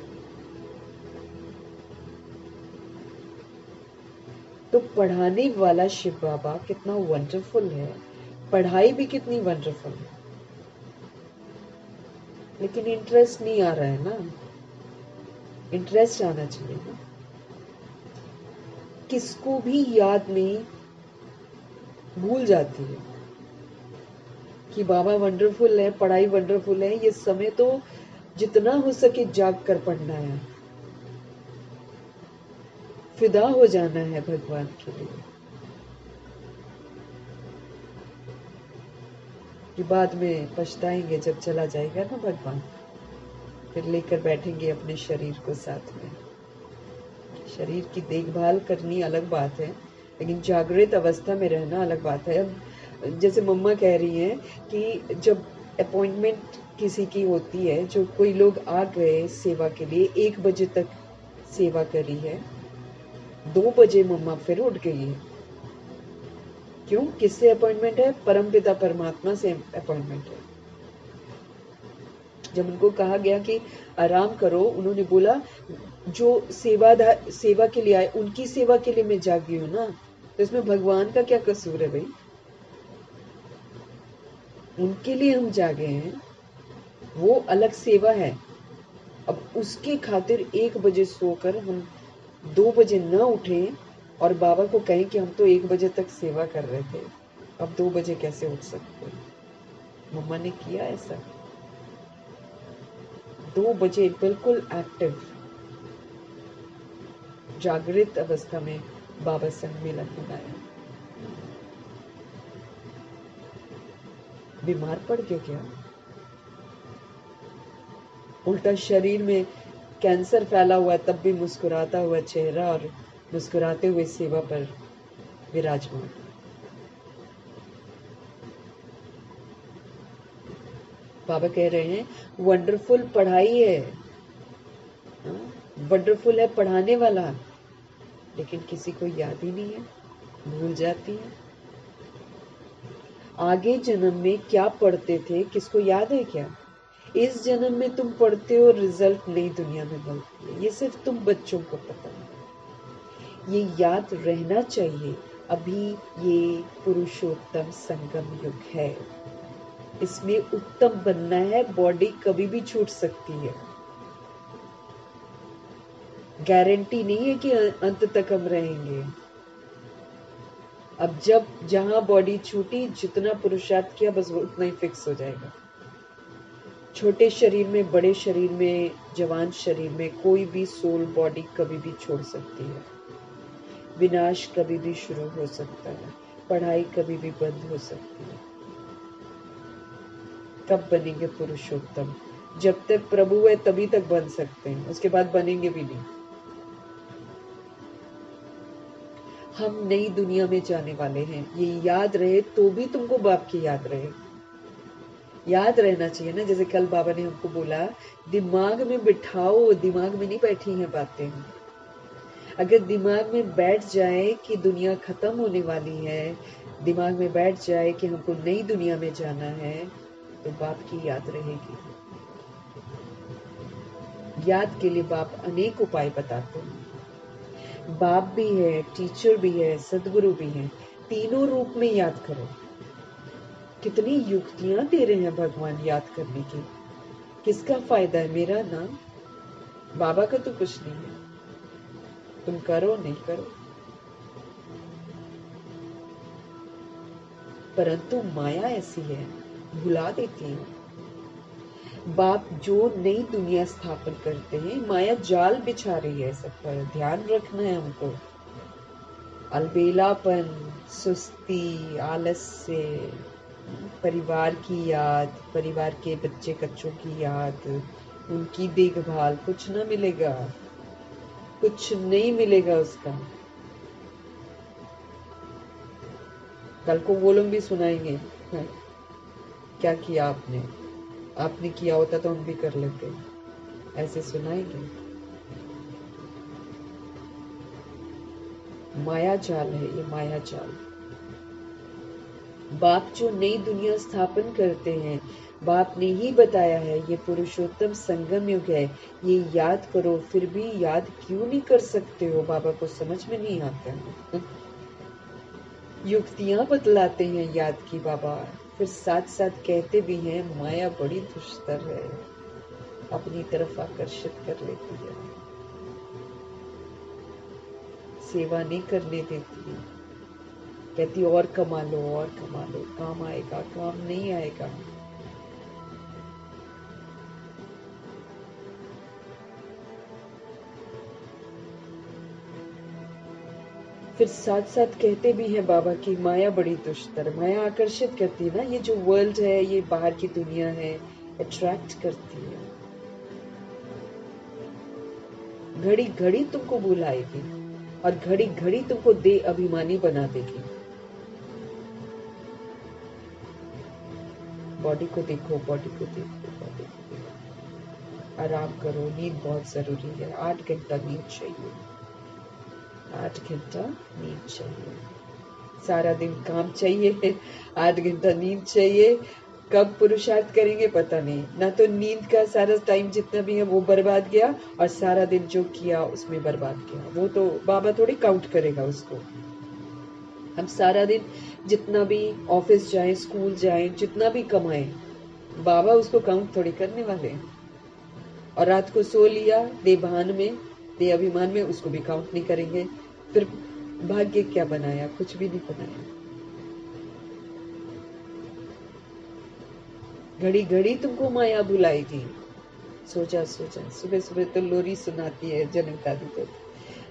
तो पढ़ाने वाला शिव बाबा कितना वंडरफुल है, पढ़ाई भी कितनी वंडरफुल है, लेकिन इंटरेस्ट नहीं आ रहा है ना। इंटरेस्ट आना चाहिए ना। किसको भी याद नहीं, भूल जाती है कि बाबा वंडरफुल है, पढ़ाई वंडरफुल है। ये समय तो जितना हो सके जाग कर पढ़ना है, फिदा हो जाना है भगवान के लिए, कि बाद में पछताएंगे जब चला जाएगा ना भगवान, फिर लेकर बैठेंगे अपने शरीर को साथ में। शरीर की देखभाल करनी अलग बात है, लेकिन जागृत अवस्था में रहना अलग बात है। अब जैसे मम्मा कह रही हैं कि जब अपॉइंटमेंट किसी की होती है, जो कोई लोग आ गए सेवा के लिए, 1 बजे तक सेवा करी है, 2 बजे मम्मा फिर उठ गई है। क्यों? किससे अपॉइंटमेंट है? परमपिता परमात्मा से अपॉइंटमेंट है। जब उनको कहा गया कि आराम करो, उन्होंने बोला जो सेवा के लिए आए उनकी सेवा के लिए मैं जागी हूं ना, तो इसमें भगवान का क्या कसूर है भाई? उनके लिए हम जागे हैं, वो अलग सेवा है। अब उसकी खातिर 1 बजे सोकर हम 2 बजे न उठे और बाबा को कहें कि हम तो 1 बजे तक सेवा कर रहे थे, अब 2 बजे कैसे उठ सकते? मम्मा ने किया ऐसा, 2 बजे बिल्कुल एक्टिव जागृत अवस्था में बाबा संग मिलन बनाया। बीमार पड़ गए क्या? उल्टा शरीर में कैंसर फैला हुआ तब भी मुस्कुराता हुआ चेहरा और मुस्कुराते हुए सेवा पर विराजमान। बाबा कह रहे हैं वंडरफुल पढ़ाई है, वंडरफुल है पढ़ाने वाला, लेकिन किसी को याद ही नहीं है, भूल जाती है। आगे जन्म में क्या पढ़ते थे किसको याद है क्या? इस जन्म में तुम पढ़ते हो, रिजल्ट नई दुनिया में मिलती है, ये सिर्फ तुम बच्चों को पता है। ये याद रहना चाहिए। अभी ये पुरुषोत्तम संगम युग है, इसमें उत्तम बनना है। बॉडी कभी भी छूट सकती है, गारंटी नहीं है कि अंत तक हम रहेंगे। अब जब जहां बॉडी छूटी, जितना पुरुषार्थ किया बस वो उतना ही फिक्स हो जाएगा। छोटे शरीर में, बड़े शरीर में, जवान शरीर में कोई भी सोल बॉडी कभी भी छोड़ सकती है। विनाश कभी भी शुरू हो सकता है, पढ़ाई कभी भी बंद हो सकती है। कब बनेंगे पुरुषोत्तम? जब तक प्रभु है तभी तक बन सकते हैं, उसके बाद बनेंगे भी नहीं। हम नई दुनिया में जाने वाले हैं, ये याद रहे तो भी तुमको बाप की याद रहे, याद रहना चाहिए ना। जैसे कल बाबा ने हमको बोला दिमाग में बिठाओ, दिमाग में नहीं बैठी हैं बातें। अगर दिमाग में बैठ जाए कि दुनिया खत्म होने वाली है, दिमाग में बैठ जाए कि हमको नई दुनिया में जाना है, तो बाप की याद रहेगी। याद के लिए बाप अनेक उपाय बताते हैं। बाप भी है, टीचर भी है, सदगुरु भी है, तीनों रूप में याद करो। कितनी युक्तियां दे रहे हैं भगवान याद करने की। किसका फायदा है? मेरा ना, बाबा का तो कुछ नहीं है। तुम करो नहीं करो, परंतु माया ऐसी है, भुला देती है। बाप जो नई दुनिया स्थापन करते हैं, माया जाल बिछा रही है सब पर, ध्यान रखना है हमको। अलबेलापन, सुस्ती, आलस्य, परिवार की याद, परिवार के बच्चे कच्चों की याद, उनकी देखभाल, कुछ ना मिलेगा, कुछ नहीं मिलेगा उसका। कल को वो लोग भी सुनाएंगे, हाँ, क्या किया आपने, आपने किया होता तो हम भी कर लेते, ऐसे सुनाएंगे। माया जाल है ये, माया जाल। बाप जो नई दुनिया स्थापन करते हैं, बाप ने ही बताया है ये पुरुषोत्तम संगम युग है, ये याद करो। फिर भी याद क्यों नहीं कर सकते हो? बाबा को समझ में नहीं आता है। युक्तियां बतलाते हैं याद की बाबा, फिर साथ साथ कहते भी हैं माया बड़ी दुष्टर है, अपनी तरफ आकर्षित कर लेती है, सेवा नहीं करने देती, कहती और कमा लो और कमा लो, काम आएगा, काम नहीं आएगा। फिर साथ साथ कहते भी हैं बाबा की माया बड़ी दुष्टर, माया आकर्षित करती है ना, ये जो वर्ल्ड है, ये बाहर की दुनिया है, अट्रैक्ट करती है, घड़ी घड़ी तुमको बुलाएगी और घड़ी घड़ी तुमको दे अभिमानी बना देगी। बॉडी को देखो, बॉडी को देखो, बॉडी को देखो। आराम करो, नींद बहुत जरूरी है, 8 घंटा नींद चाहिए, 8 घंटा नींद चाहिए। सारा दिन काम चाहिए, 8 घंटा नींद चाहिए। कब पुरुषार्थ करेंगे पता नहीं, ना तो नींद का सारा टाइम जितना भी है वो बर्बाद गया, और सारा दिन जो किया उसमें बर्बाद गया, वो तो बाबा थोड़ी काउंट करेगा उसको। हम सारा दिन जितना भी ऑफिस जाएं, स्कूल जाएं, जितना भी कमाएं, बाबा उसको काउंट थोड़ी करने वाले हैं। और रात को सो लिया देभान में, दे अभिमान में, उसको भी काउंट नहीं करेंगे। फिर भाग्य क्या बनाया? कुछ भी नहीं बनाया। घड़ी घड़ी तुमको माया भुलाएगी। सोचा सोचा, सुबह सुबह तो लोरी सुनाती है जनक दादी को।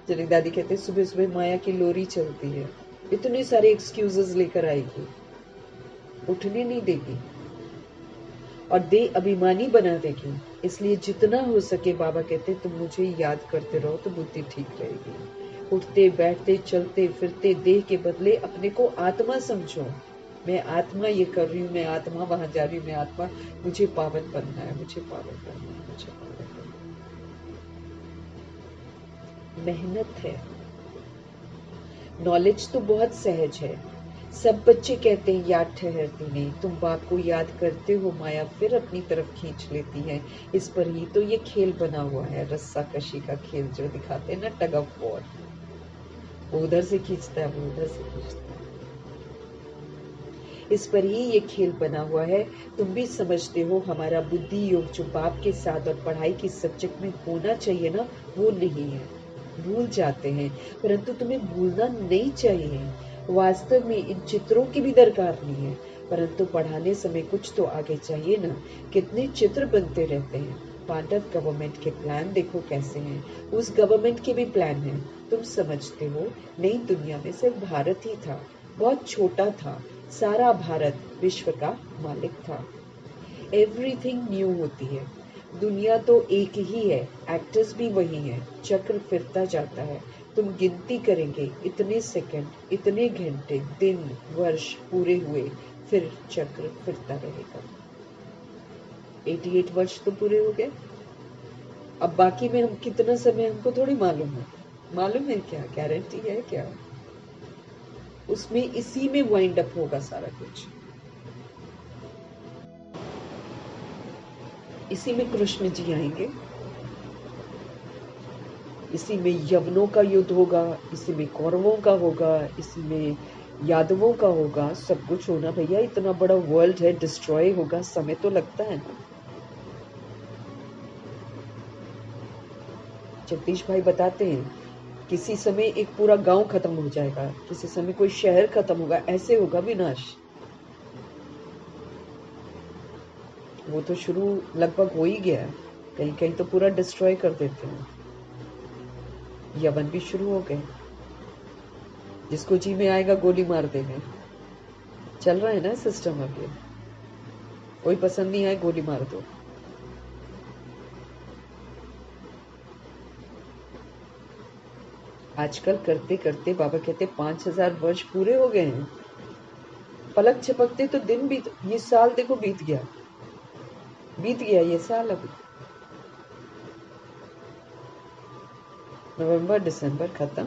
जनक दादी कहते हैं सुबह सुबह माया की लोरी चलती है, इतने सारे एक्सक्यूजेस लेकर आएगी, उठने नहीं देगी और दे अभिमानी बना देगी। इसलिए जितना हो सके बाबा कहते तुम मुझे याद करते रहो तो बुद्धि ठीक रहेगी। उठते बैठते चलते फिरते देह के बदले अपने को आत्मा समझो। मैं आत्मा ये कर रही हूँ, मैं आत्मा वहां जा रही हूँ, मैं आत्मा, मुझे पावन बनना है, मुझे पावन बनना है, मुझे पावन बनना है। मेहनत है। नॉलेज तो बहुत सहज है। सब बच्चे कहते हैं याद ठहरती नहीं। तुम बाप को याद करते हो, माया फिर अपनी तरफ खींच लेती है। इस पर ही तो ये खेल बना हुआ है, रस्सा कशी का खेल जो दिखाते हैं ना, टग ऑफ वॉर। वो उधर से खींचता है, वो उधर से खींचता है। इस पर ही ये खेल बना हुआ है। तुम भी समझते हो हमारा बुद्धि योग जो बाप के साथ और पढ़ाई के सब्जेक्ट में होना चाहिए ना, वो नहीं है। भूल जाते हैं, परंतु तुम्हें भूलना नहीं चाहिए। वास्तव में इन चित्रों की भी दरकार नहीं है, परंतु पढ़ाने समय कुछ तो आगे चाहिए ना। कितने चित्र बनते रहते हैं। पांडव गवर्नमेंट के प्लान देखो कैसे हैं, उस गवर्नमेंट के भी प्लान हैं। तुम समझते हो नई दुनिया में सिर्फ भारत ही था, बहुत छोटा था। सारा भारत विश्व का मालिक था। एवरीथिंग न्यू होती है। दुनिया तो एक ही है, एक्टर्स भी वही हैं। चक्र फिरता जाता है। तुम गिनती करेंगे, इतने सेकंड, इतने घंटे, दिन, वर्ष पूरे हुए, फिर चक्र फिरता रहेगा। 88 वर्ष तो पूरे हो गए। अब बाकी में हम कितना समय हमको थोड़ी मालूम है। मालूम है क्या? गारंटी है क्या? उसमें इसी में वाइंड अप होगा सारा कुछ। इसी में कृष्ण जी आएंगे, इसी में यवनों का युद्ध होगा, इसी में कौरवों का होगा, इसी में यादवों का होगा। सब कुछ होना भैया, इतना बड़ा वर्ल्ड है, डिस्ट्रॉय होगा, समय तो लगता है ना। जगदीश भाई बताते हैं किसी समय एक पूरा गांव खत्म हो जाएगा, किसी समय कोई शहर खत्म होगा, ऐसे होगा विनाश। वो तो शुरू लगभग हो ही गया है, कहीं कहीं तो पूरा डिस्ट्रॉय कर देते हैं। यवन भी शुरू हो गए, जिसको जी में आएगा गोली मार देंगे। चल रहा है ना सिस्टम अब ये, कोई पसंद नहीं आए गोली मार दो। आजकल करते करते बाबा कहते 5000 वर्ष पूरे हो गए हैं। पलक झपकते तो दिन बीत, ये साल देखो बीत गया ये साल। अब नवंबर दिसंबर खत्म,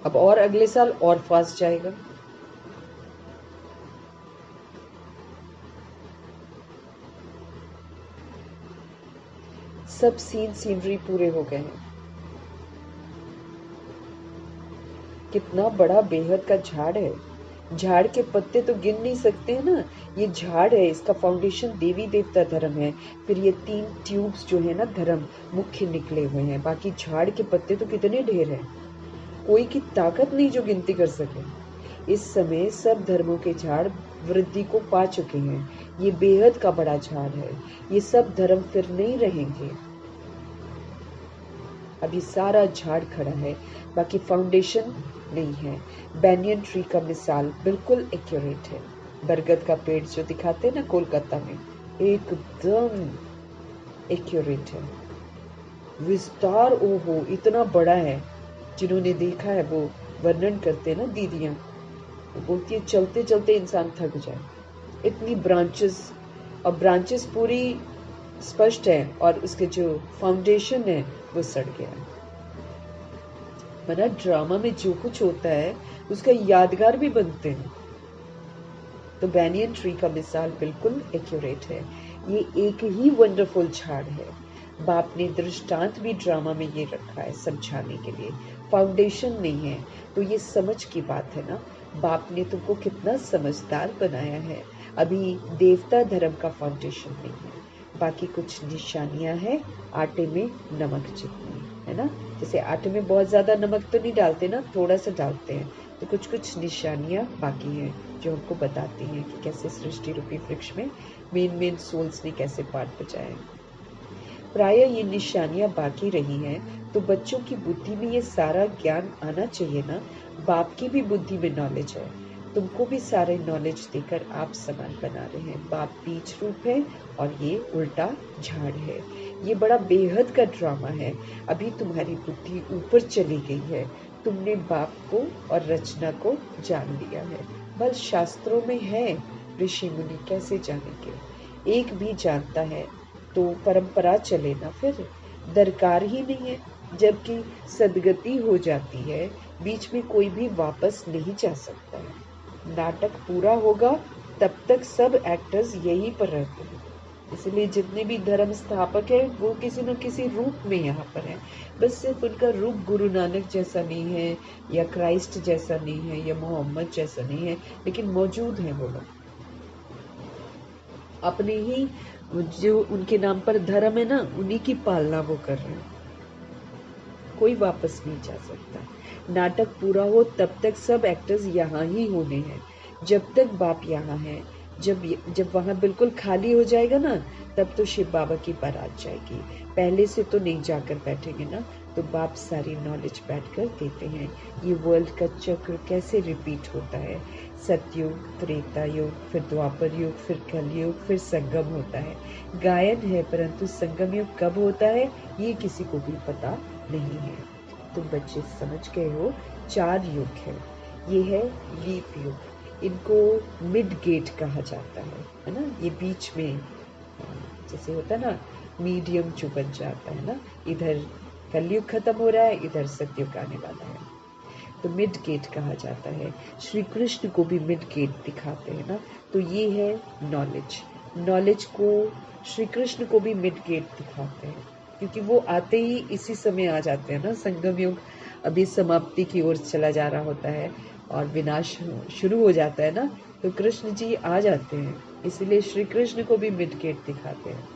अब और अगले साल और फास्ट जाएगा। सब सीनरी पूरे हो गए हैं। कितना बड़ा बेहद का झाड़ है। झाड़ के पत्ते तो गिन नहीं सकते हैं ना। ये झाड़ है, इसका फाउंडेशन देवी देवता धर्म है। फिर ये 3 ट्यूब्स जो है ना धर्म मुख्य निकले हुए हैं। बाकी झाड़ के पत्ते तो कितने ढेर हैं, कोई की ताकत नहीं जो गिनती कर सके। इस समय सब धर्मों के झाड़ वृद्धि को पा चुके हैं। ये बेहद का बड़ा झाड़ है। ये सब धर्म फिर नहीं रहेंगे। अभी सारा झाड़ खड़ा है, बाकी फाउंडेशन नहीं है। बैनियन ट्री का मिसाल बिल्कुल एक्यूरेट है। बरगद का पेड़ जो दिखाते हैं ना कोलकाता में, एकदम एक्यूरेट है। विस्तार ओहो इतना बड़ा है, जिन्होंने देखा है वो वर्णन करते हैं ना दीदियां, बोलती है चलते चलते इंसान थक जाए, इतनी ब्रांचेस। और ब्रांचेस पूरी स्पष्ट है और उसके जो फाउंडेशन है वो सड़ गया है। मतलब ड्रामा में जो कुछ होता है उसका यादगार भी बनते हैं। तो बैनियन ट्री का मिसाल बिल्कुल एक्यूरेट है। ये एक ही वंडरफुल झाड़ है। बाप ने दृष्टांत भी ड्रामा में ये रखा है समझाने के लिए। फाउंडेशन नहीं है तो ये समझ की बात है ना। बाप ने तुमको कितना समझदार बनाया है। अभी देवता धर्म का फाउंडेशन नहीं है, बाकी कुछ निशानियां हैं आटे में नमक जितनी, है ना। जैसे आटे में बहुत ज्यादा नमक तो नहीं डालते ना, थोड़ा सा डालते हैं। तो कुछ कुछ निशानियां बाकी हैं जो हमको बताती हैं कि कैसे सृष्टि रूपी वृक्ष में मेन सोल्स ने कैसे पाठ बजाए। प्राय ये निशानियां बाकी रही हैं, तो बच्चों की बुद्धि में ये सारा ज्ञान आना चाहिए ना। बाप की भी बुद्धि में नॉलेज है, तुमको भी सारे नॉलेज देकर आप समान बना रहे हैं। बाप बीज रूप है और ये उल्टा झाड़ है। ये बड़ा बेहद का ड्रामा है। अभी तुम्हारी बुद्धि ऊपर चली गई है, तुमने बाप को और रचना को जान लिया है। बस शास्त्रों में है, ऋषि मुनि कैसे जानेंगे। एक भी जानता है तो परंपरा चले ना, फिर दरकार ही नहीं है। जबकि सदगति हो जाती है, बीच में कोई भी वापस नहीं जा सकता है। नाटक पूरा होगा तब तक सब एक्टर्स यहीं पर रहते हैं। इसलिए जितने भी धर्म स्थापक है वो किसी न किसी रूप में यहाँ पर है। बस सिर्फ उनका रूप गुरु नानक जैसा नहीं है, या क्राइस्ट जैसा नहीं है, या मोहम्मद जैसा नहीं है, लेकिन मौजूद हैं वो लोग। अपने ही जो उनके नाम पर धर्म है ना, उन्हीं की पालना वो कर रहे हैं। कोई वापस नहीं जा सकता। नाटक पूरा हो तब तक सब एक्टर्स यहाँ ही होने हैं, जब तक बाप यहाँ है। जब वहाँ बिल्कुल खाली हो जाएगा ना, तब तो शिव बाबा की बारात जाएगी। पहले से तो नहीं जाकर बैठेंगे ना, तो बाप सारी नॉलेज बैठकर देते हैं। ये वर्ल्ड का चक्र कैसे रिपीट होता है। सतयुग, त्रेता युग, फिर द्वापर युग, फिर कलयुग, फिर संगम होता है। गायन है, परंतु संगम युग कब होता है ये किसी को भी पता नहीं है। तुम बच्चे समझ गए हो, 4 युग है। ये है लीप युग, इनको मिड गेट कहा जाता है ना। ये बीच में जैसे होता है ना, मीडियम जो बन जाता है ना। इधर कलयुग खत्म हो रहा है, इधर सतयुग आने वाला है, तो मिड गेट कहा जाता है। श्री कृष्ण को भी मिड गेट दिखाते हैं ना। तो ये है नॉलेज। नॉलेज को श्री कृष्ण को भी मिड गेट दिखाते हैं, क्योंकि वो आते ही इसी समय आ जाते हैं ना। संगम युग अभी समाप्ति की ओर चला जा रहा होता है और विनाश शुरू हो जाता है ना, तो कृष्ण जी आ जाते हैं, इसलिए श्री कृष्ण को भी मिड गेट दिखाते हैं।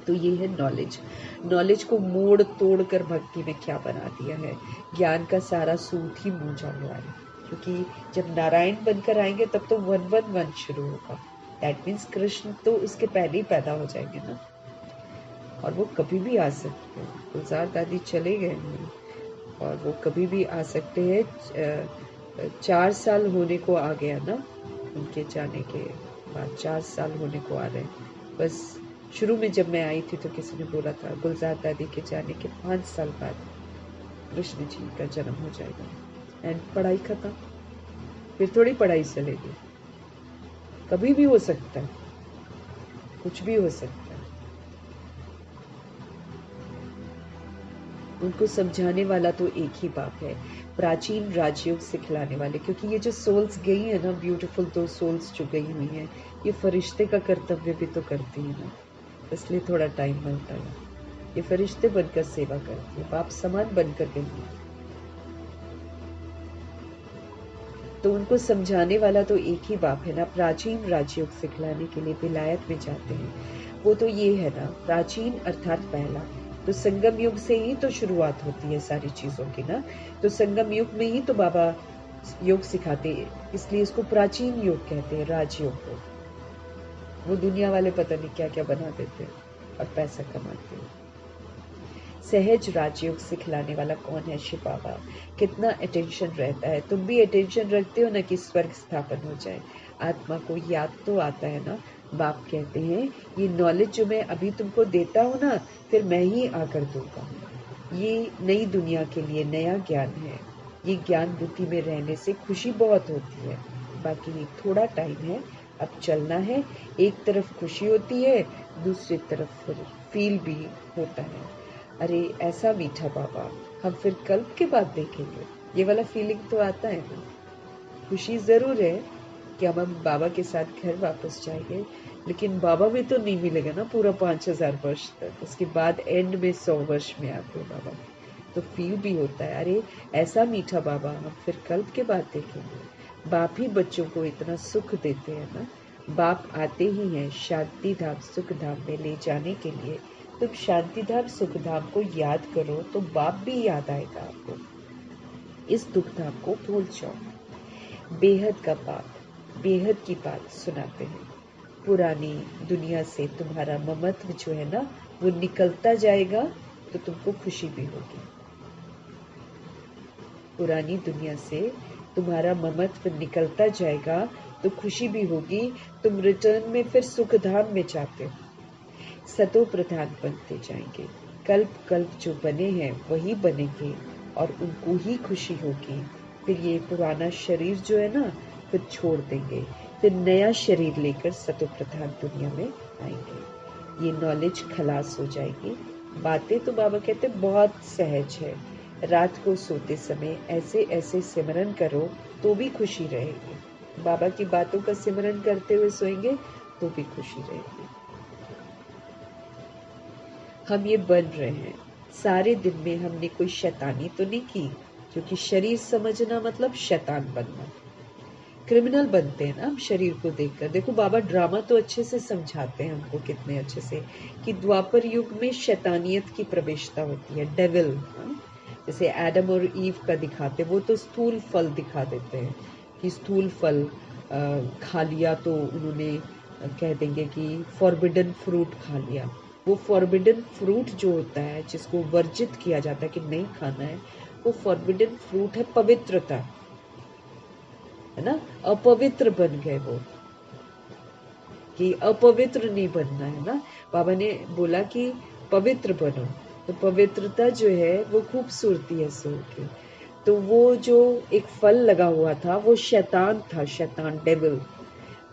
तो ये है नॉलेज। नॉलेज को मोड़ तोड़ कर भक्ति में क्या बना दिया है। ज्ञान का सारा सूत ही मूंझा हुआ है, क्योंकि जब नारायण बनकर आएंगे तब तो 111 शुरू होगा। दैट मीन्स कृष्ण तो उसके पहले ही पैदा हो जाएंगे ना, और वो कभी भी आ सकते हैं। गुलजार दादी चले गए हैं और वो कभी भी आ सकते हैं। 4 साल होने को आ गया ना उनके जाने के बाद, 4 साल होने को आ रहे हैं। बस शुरू में जब मैं आई थी तो किसी ने बोला था गुलजार दादी के जाने के 5 साल बाद कृष्ण जी का जन्म हो जाएगा एंड पढ़ाई खत्म। फिर थोड़ी पढ़ाई चलेगी, कभी भी हो सकता है, कुछ भी हो सकता है। उनको समझाने वाला तो एक ही बाप है, प्राचीन राजयोग सिखलाने वाले। क्योंकि ये जो सोल्स गई है ना, ब्यूटीफुल दो सोल्स जो गई हुई हैं, ये फरिश्ते का कर्तव्य भी तो करती है ना, इसलिए थोड़ा टाइम मिलता है। ये फरिश्ते बनकर सेवा करती है, बाप समान बनकर गई है। तो उनको समझाने वाला तो एक ही बाप है ना। प्राचीन राजयोग सिखलाने के लिए विलायत में जाते हैं, वो तो ये है ना, प्राचीन अर्थात पहला। तो संगम युग से ही तो शुरुआत होती है सारी चीजों की ना। तो संगम युग में ही तो बाबा योग सिखाते हैं, इसलिए इसको प्राचीन योग कहते हैं, राजयोग को। वो दुनिया वाले पता नहीं क्या क्या बना देते हैं और पैसा कमाते हैं। सहज राजयोग सिखलाने वाला कौन है? शिव बाबा। कितना अटेंशन रहता है, तुम भी अटेंशन रखते हो ना कि स्वर्ग स्थापन हो जाए। आत्मा को याद तो आता है ना। बाप कहते हैं ये नॉलेज जो मैं अभी तुमको देता हूँ ना, फिर मैं ही आकर दूंगा। ये नई दुनिया के लिए नया ज्ञान है। ये ज्ञान बुद्धि में रहने से खुशी बहुत होती है। बाकी थोड़ा टाइम है, अब चलना है। एक तरफ खुशी होती है, दूसरी तरफ फिर फील भी होता है, अरे ऐसा मीठा बाबा, हम फिर कल्प के बाद देखेंगे। ये वाला फीलिंग तो आता है ना। खुशी जरूर है कि अब हम बाबा के साथ घर वापस जाएंगे, लेकिन बाबा भी तो नहीं मिलेगा ना पूरा 5000 वर्ष तक। उसके बाद एंड में 100 वर्ष में आते हैं बाबा, तो फील भी होता है, अरे ऐसा मीठा बाबा हम फिर कल्प के बाद देखेंगे। बाप ही बच्चों को इतना सुख देते हैं ना। बाप आते ही हैं शांति धाम सुख धाम में ले जाने के लिए। तुम शांति धाम सुख धाम को याद करो तो बाप भी याद आएगा आपको। इस दुख धाम को भूल जाओ। बेहद का बाप बेहद की बात सुनाते हैं। पुरानी दुनिया से तुम्हारा ममत्व जो है ना, वो निकलता जाएगा तो तुमको खुशी भी होगी। पुरानी दुनिया से तुम्हारा ममत्व निकलता जाएगा तो खुशी भी होगी। तुम रिटर्न में फिर सुख धाम में जाते हो, सतो प्रधान बनते जाएंगे। कल्प कल्प जो बने हैं वही बनेंगे और उनको ही खुशी होगी। फिर ये पुराना शरीर जो है ना, फिर छोड़ देंगे, फिर नया शरीर लेकर सतो प्रधान दुनिया में आएंगे। ये नॉलेज खलास हो जाएगी। बातें तो बाबा कहते बहुत सहज है। रात को सोते समय ऐसे ऐसे सिमरन करो तो भी खुशी रहेगी। बाबा की बातों का सिमरन करते हुए सोएंगे तो भी खुशी रहेगी। हम ये बन रहे हैं, सारे दिन में हमने कोई शैतानी तो नहीं की, क्योंकि शरीर समझना मतलब शैतान बनना। क्रिमिनल बनते हैं ना हम शरीर को देखकर। देखो बाबा ड्रामा तो अच्छे से समझाते हैं हमको, कितने अच्छे से, कि द्वापर युग में शैतानियत की प्रवेशता होती है, डेविल। जैसे एडम और ईव का दिखाते, वो तो स्थूल फल दिखा देते हैं कि स्थूल फल खा लिया तो उन्होंने कह देंगे कि फॉरबिडन फ्रूट खा लिया। वो फॉरबिडन फ्रूट जो होता है, जिसको वर्जित किया जाता है कि नहीं खाना है, वो फॉरबिडन फ्रूट है पवित्रता, है ना। अपवित्र बन गए वो, कि अपवित्र नहीं बनना है ना। बाबा ने बोला कि पवित्र बनो। तो पवित्रता जो है वो खूबसूरती है सोल की। तो वो जो एक फल लगा हुआ था वो शैतान था, शैतान डेविल।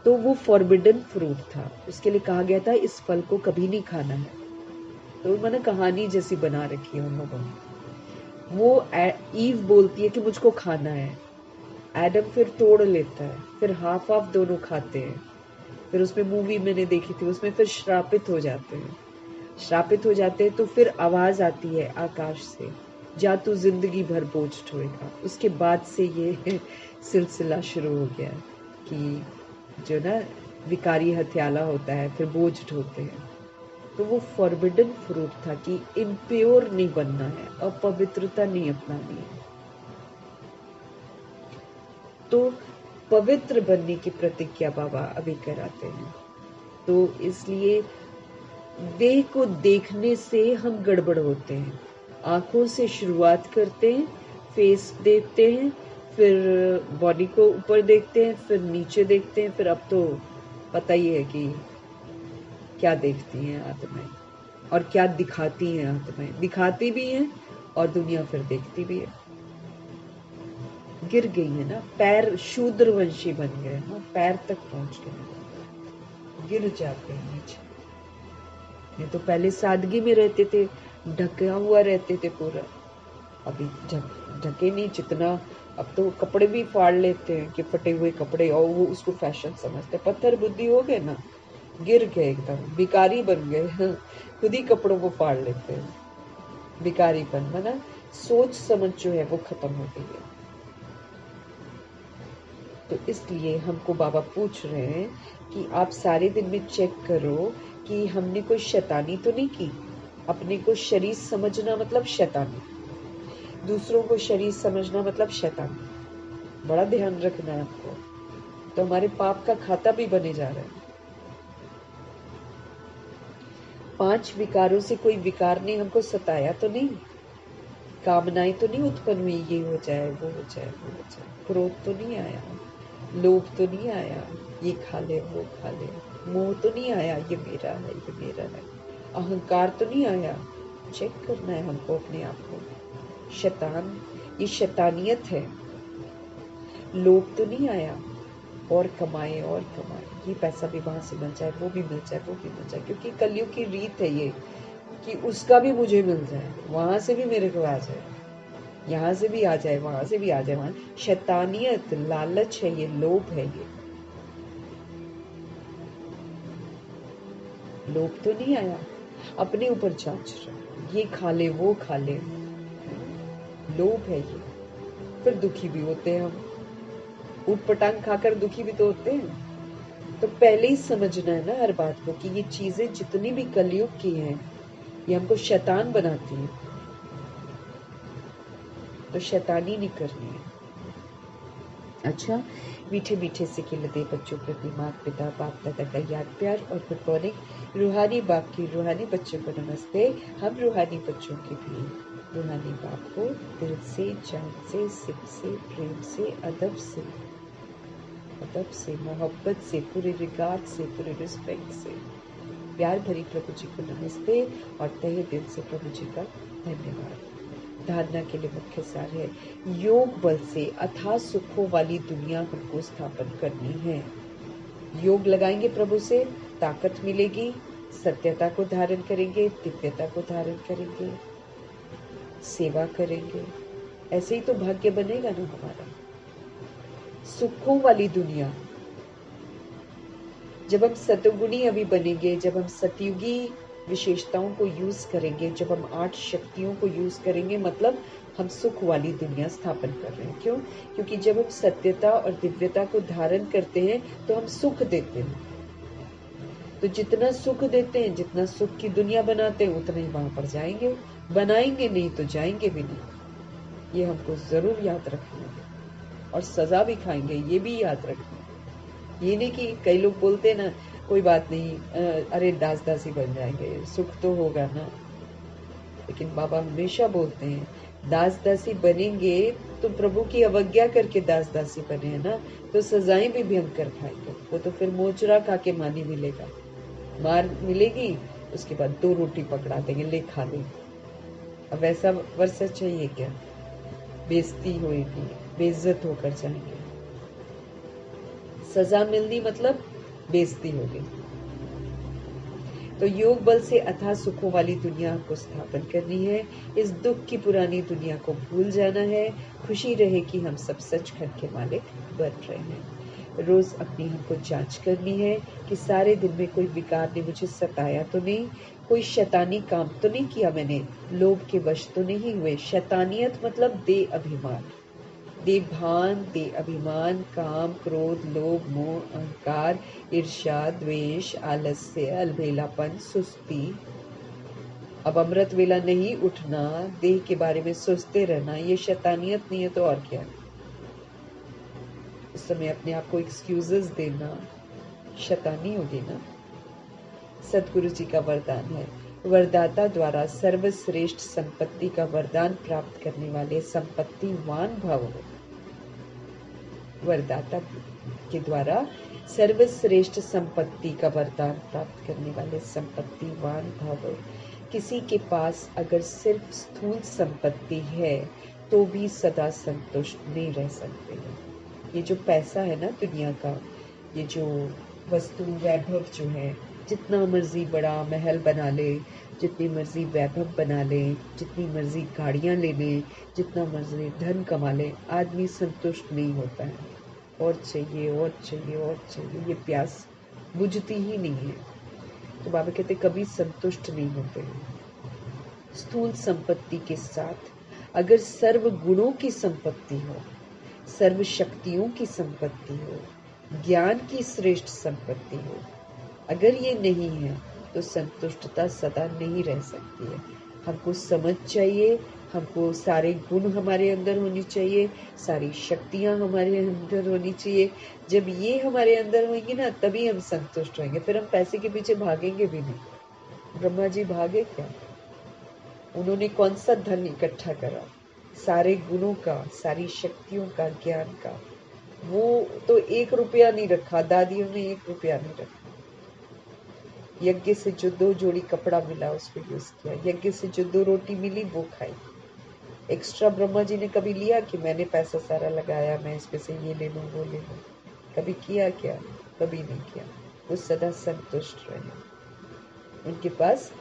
तो वो फॉरबिडन फ्रूट था, उसके लिए कहा गया था इस फल को कभी नहीं खाना है। तो मैंने कहानी जैसी बना रखी है उन लोगों ने। वो ईव बोलती है कि मुझको खाना है, एडम फिर तोड़ लेता है, फिर हाफ हाफ दोनों खाते हैं। फिर उसमें मूवी मैंने देखी थी, उसमें फिर श्रापित हो जाते हैं। श्रापित हो जाते हैं तो फिर आवाज आती है आकाश से, जा तू जिंदगी भर बोझ ढोएगा। उसके बाद से ये सिलसिला शुरू हो गया कि जो ना विकारी हत्याला होता है, फिर बोझ ढोते हैं। तो वो फॉरबिडन फ्रूट था कि इम्प्योर नहीं बनना है, अपवित्रता नहीं अपनानी है। तो पवित्र बनने की प्रतिज्ञा बाबा अभी कराते हैं। तो इसलिए देह को देखने से हम गड़बड़ होते हैं। आंखों से शुरुआत करते हैं, फेस देखते हैं, फिर बॉडी को ऊपर देखते हैं, फिर नीचे देखते हैं, फिर अब तो पता ही है कि क्या देखती हैं आत्माएं और क्या दिखाती हैं आत्माएं। दिखाती भी हैं और दुनिया फिर देखती भी है। गिर गई है ना, पैर शूद्रवंशी बन गए ना, पैर तक पहुंच गए, गिर जाते हैं नीचे। ये तो पहले सादगी में रहते थे, ढका हुआ रहते थे पूरा, अभी ढके नहीं जितना। अब तो कपड़े भी फाड़ लेते हैं कि फटे हुए कपड़े, और वो उसको फैशन समझते। पत्थर बुद्धि हो गए ना, गिर गए एकदम, भिखारी बन गए। खुद ही कपड़ों को फाड़ लेते हैं, भिखारीपन बना। सोच समझ जो है वो खत्म हो गई है। तो इसलिए हमको बाबा पूछ रहे हैं कि आप सारे दिन में चेक करो कि हमने कोई शैतानी तो नहीं की। अपने को शरीर समझना मतलब शैतानी, दूसरों को शरीर समझना मतलब शैतानी। बड़ा ध्यान रखना है आपको, तो हमारे पाप का खाता भी बने जा रहा है। 5 विकारों से कोई विकार ने हमको सताया तो नहीं, कामनाएं तो नहीं उत्पन्न हुई, ये हो जाए वो हो जाए वो हो जाए, क्रोध तो नहीं आया, लोभ तो नहीं आया, ये खा ले वो खा ले, मोह तो नहीं आया, ये मेरा है ये मेरा है, अहंकार तो नहीं आया। चेक करना है हमको अपने आप को। शैतान, ये शैतानियत है। लोभ तो नहीं आया, और कमाए और कमाए, ये पैसा भी वहां से मिल जाए, वो भी मिल जाए वो भी मिल जाए, क्योंकि कलयुग की रीत है ये कि उसका भी मुझे मिल जाए, वहां से भी मेरे को आ जाए, यहाँ से भी आ जाए वहां से भी आ जाए। वहां शैतानियत, लालच है, ये लोभ है। ये लोभ तो नहीं आया, अपने ऊपर जांच रहे, ये खा ले वो खा ले, लोभ है ये। फिर दुखी भी होते हैं हम, ऊट पटांग खाकर दुखी भी तो होते हैं। तो पहले ही समझना है ना हर बात को कि ये चीजें जितनी भी कलयुग की हैं, ये हमको शैतान बनाती है। तो शैतानी नहीं करनी है। अच्छा, मीठे मीठे से खिलते बच्चों प्रति माता पिता बाप दादा का याद प्यार और गुड मॉर्निंग। रूहानी बाप की रूहानी बच्चों को नमस्ते। हम रूहानी बच्चों के भी रूहानी बाप को दिल से, जान से, सिख से, प्रेम से, अदब से, मोहब्बत से, पूरे रिगार्ड से, पूरे रिस्पेक्ट से प्यार भरी प्रभु जी को नमस्ते और तहे दिल से प्रभु जी का धन्यवाद। धारणा के लिए मुख्य सार है, योग बल से अथाह सुखों वाली दुनिया हमको स्थापन करनी है। योग लगाएंगे प्रभु से, ताकत मिलेगी, सत्यता को धारण करेंगे, दिव्यता को धारण करेंगे, सेवा करेंगे, ऐसे ही तो भाग्य बनेगा ना हमारा। सुखों वाली दुनिया, जब हम सतुगुणी अभी बनेंगे, जब हम सतयुगी विशेषताओं को यूज करेंगे, जब हम 8 शक्तियों को यूज करेंगे, मतलब हम सुख वाली दुनिया स्थापन कर रहे हैं। क्यों? क्योंकि जब हम सत्यता और दिव्यता को धारण करते हैं तो हम सुख देते हैं। तो जितना सुख देते हैं, जितना सुख की दुनिया बनाते हैं, उतना ही वहां पर जाएंगे। बनाएंगे नहीं तो जाएंगे भी नहीं। ये हमको जरूर याद रखना है, और सजा भी खाएंगे, ये भी याद रखना है। ये नहीं कि कई लोग बोलते हैं ना, कोई बात नहीं, अरे दास दासी बन जाएंगे, सुख तो होगा ना। लेकिन बाबा हमेशा बोलते हैं, दास दासी बनेंगे तो प्रभु की अवज्ञा करके दास दासी बने हैं ना, तो सजाएं भी भयंकर खाएंगे। वो तो फिर मोचरा खा के मानी मिलेगा, मार मिलेगी, उसके बाद 2 रोटी पकड़ा देंगे, ले खा ले। अब ऐसा वर्षा चाहिए क्या? बेइज्जती होगी, बेइज्जत होकर जाएंगे। सजा मिलनी मतलब बेइज्जती होगी। तो योग बल से अथाह सुखों वाली दुनिया को स्थापन करनी है। इस दुख की पुरानी दुनिया को भूल जाना है। खुशी रहे कि हम सब सचखंड के मालिक बन रहे हैं। रोज अपनी हमको जांच करनी है कि सारे दिन में कोई विकार ने मुझे सताया तो नहीं, कोई शैतानी काम तो नहीं किया मैंने, लोभ के वश तो नहीं हुए। शैतानियत मतलब दे अभिमान, दे भान, दे अभिमान, काम, क्रोध, लोभ, मोह, अहंकार, ईर्ष्या, द्वेष, आलस्य, अलबेलापन, सुस्ती। अब अमृत वेला नहीं उठना, देह के बारे में सोचते रहना, ये शैतानियत नहीं है तो और क्या? उस समय अपने आप को एक्सक्यूजेस देना शैतानी होगी ना। सदगुरु जी का वरदान है, वरदाता द्वारा सर्वश्रेष्ठ संपत्ति का वरदान प्राप्त करने वाले संपत्तिवान भव। वरदाता के द्वारा सर्वश्रेष्ठ संपत्ति का वरदान प्राप्त करने वाले संपत्तिवान भव। किसी के पास अगर सिर्फ स्थूल संपत्ति है तो भी सदा संतुष्ट नहीं रह सकते हैं। ये जो पैसा है ना दुनिया का, ये जो वस्तु वैभव जो है, जितना मर्जी बड़ा महल बना ले, जितनी मर्जी वैभव बना ले, जितनी मर्जी गाड़ियां ले ले, जितना मर्जी धन कमा ले, आदमी संतुष्ट नहीं होता है। और चाहिए और चाहिए और चाहिए, ये प्यास बुझती ही नहीं है। तो बाबा कहते कभी संतुष्ट नहीं होते हैं। स्थूल संपत्ति के साथ अगर सर्व गुणों की संपत्ति हो, सर्व शक्तियों की संपत्ति हो, ज्ञान की श्रेष्ठ संपत्ति हो, अगर ये नहीं है तो संतुष्टता सदा नहीं रह सकती है। हमको समझ चाहिए, हमको सारे गुण हमारे अंदर होनी चाहिए, सारी शक्तियां हमारे अंदर होनी चाहिए। जब ये हमारे अंदर होंगी ना, तभी हम संतुष्ट होंगे। फिर हम पैसे के पीछे भागेंगे भी नहीं। ब्रह्मा जी भागे क्या? उन्होंने कौन सा धन इकट्ठा करा? सारे गुणों का, सारी शक्तियों का, ज्ञान का। वो तो 1 रुपया नहीं रखा, दादियों ने 1 रुपया नहीं रखा। यज्ञ से जो 2 जोड़ी कपड़ा मिला उसको यूज किया, यज्ञ से जो 2 रोटी मिली वो खाई। एक्स्ट्रा ब्रह्मा जी ने कभी लिया कि मैंने पैसा सारा लगाया, मैं इसमें से ये ले लूं वो ले लूं? कभी किया क्या? कभी नहीं किया। वो सदा संतुष्ट रहे। उनके पास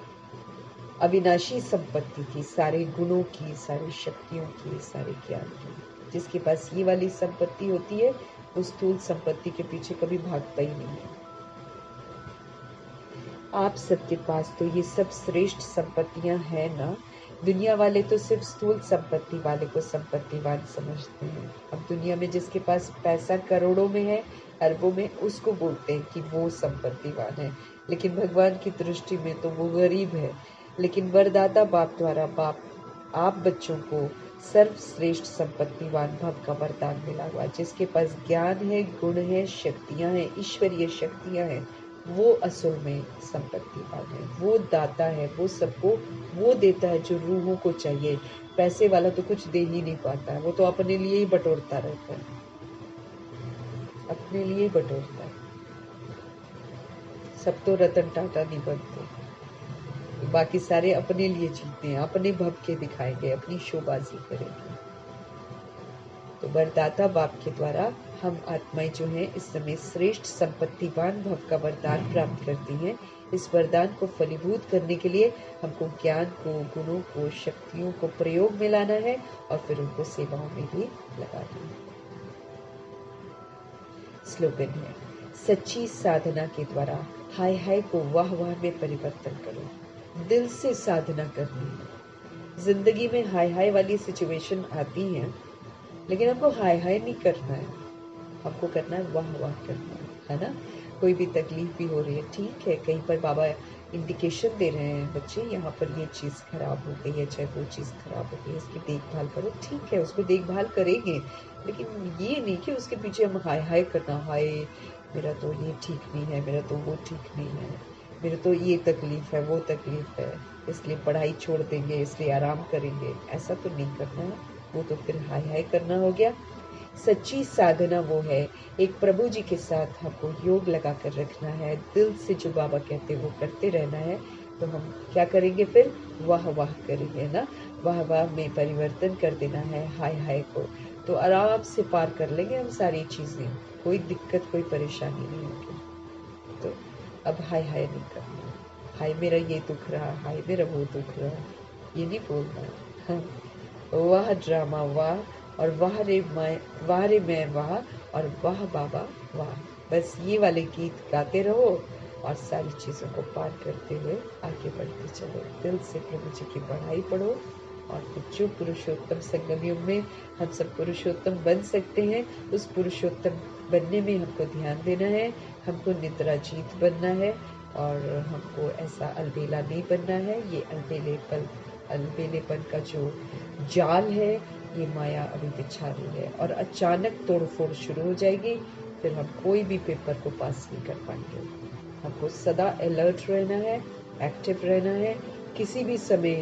अविनाशी संपत्ति थी, सारे गुणों की, सारी शक्तियों की, सारे ज्ञान की। जिसके पास ये वाली संपत्ति होती है वो स्थूल संपत्ति के पीछे कभी भागता ही नहीं है। आप सबके पास तो ये सब श्रेष्ठ संपत्तियां हैं ना। दुनिया वाले तो सिर्फ स्थूल संपत्ति वाले को संपत्तिवान समझते हैं। अब दुनिया में जिसके पास पैसा करोड़ों में है, अरबों में, उसको बोलते हैं कि वो संपत्तिवान है। लेकिन भगवान की दृष्टि में तो वो गरीब है। लेकिन वरदाता बाप द्वारा बाप आप बच्चों को सर्वश्रेष्ठ संपत्तिवान भव का वरदान मिला हुआ। जिसके पास ज्ञान है, गुण है, शक्तियां हैं, ईश्वरीय शक्तियां हैं, वो असल में संपत्तिवान है। वो दाता है, वो सबको वो देता है जो रूहों को चाहिए। पैसे वाला तो कुछ दे ही नहीं पाता है, वो तो अपने लिए ही बटोरता रहता है, अपने लिए ही बटोरता है। सब तो रतन टाटा नहीं बनते, बाकी सारे अपने लिए जीते हैं, अपने भव के दिखाएंगे, अपनी शोबाजी करेंगे। तो वरदाता बाप के द्वारा हम आत्माएं जो हैं इस समय श्रेष्ठ संपत्तिवान भव का वरदान प्राप्त करती हैं। इस वरदान को फलीभूत करने के लिए हमको ज्ञान को, गुणों को, शक्तियों को प्रयोग में लाना है और फिर उनको सेवाओं में भी लगाना है। स्लोगन है, सच्ची साधना के द्वारा हाय हाय को वाह वाह में परिवर्तन करो। दिल से साधना करनी है। जिंदगी में हाय हाय वाली सिचुएशन आती है, लेकिन हमको हाय हाय नहीं करना है, हमको करना है वाह वाह करना है ना। कोई भी तकलीफ भी हो रही है, ठीक है, कहीं पर बाबा इंडिकेशन दे रहे हैं, बच्चे यहाँ पर ये चीज़ खराब हो गई है, चाहे वो चीज़ खराब हो गई है, इसकी देखभाल करो, ठीक है, उसको देखभाल करेंगे। लेकिन ये नहीं कि उसके पीछे हम हाय हाय करना, हाय मेरा तो ये ठीक नहीं है, मेरा तो वो ठीक नहीं है, मेरे तो ये तकलीफ है, वो तकलीफ है, इसलिए पढ़ाई छोड़ देंगे, इसलिए आराम करेंगे। ऐसा तो नहीं करना है, वो तो फिर हाय हाय करना हो गया। सच्ची साधना वो है, एक प्रभु जी के साथ हमको योग लगा कर रखना है, दिल से जो बाबा कहते हैं वो करते रहना है। तो हम क्या करेंगे फिर? वाह वाह करेंगे ना, वाह वाह में परिवर्तन कर देना है हाय हाय को। तो आराम से पार कर लेंगे हम सारी चीजें, कोई दिक्कत, कोई परेशानी नहीं होगी। तो अब हाय हाय नहीं करना, हाय मेरा ये दुख रहा, हाय मेरा वो दुख रहा, ये नहीं बोलना। हाँ, वाह ड्रामा वाह, और वाह रे मैं वाह, और वाह बाबा वाह। बस ये वाले गीत गाते रहो और सारी चीज़ों को पार करते हुए आगे बढ़ते चलो। दिल से प्रभु जी की पढ़ाई पढ़ो और फिर जो पुरुषोत्तम संगम युग में हम सब पुरुषोत्तम बन सकते हैं, उस पुरुषोत्तम बनने में हमको ध्यान देना है। हमको निद्रा जीत बनना है और हमको ऐसा अलबेला नहीं बनना है। ये अलबेलेपन का जो जाल है, ये माया अभी बिछा रही है और अचानक तोड़फोड़ शुरू हो जाएगी, फिर हम कोई भी पेपर को पास नहीं कर पाएंगे। हमको सदा अलर्ट रहना है, एक्टिव रहना है। किसी भी समय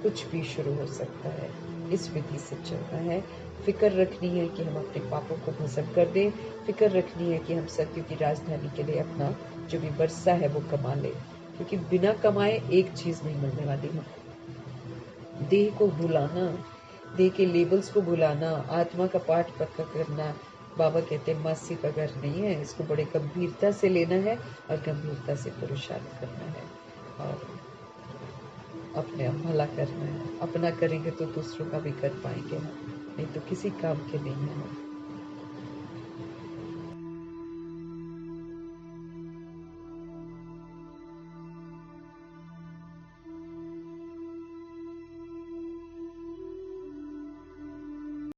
कुछ भी शुरू हो सकता है, इस विधि से चलना है। फिक्र रखनी है कि हम अपने पापों को भस्म कर दें, फिक्र रखनी है कि हम सत्य की राजधानी के लिए अपना जो भी वर्षा है वो कमा लें, क्योंकि बिना कमाए एक चीज नहीं मिलने वाली हमको। देह को भुलाना, देह के लेबल्स को भुलाना, आत्मा का पाठ पक्का करना, बाबा कहते हैं मासी का घर नहीं है, इसको बड़े गंभीरता से लेना है और गंभीरता से पुरुषार्थ करना है और अपने आप भला करना है। अपना करेंगे तो दूसरों का भी कर पाएंगे हम, नहीं तो किसी काम के नहीं है हम।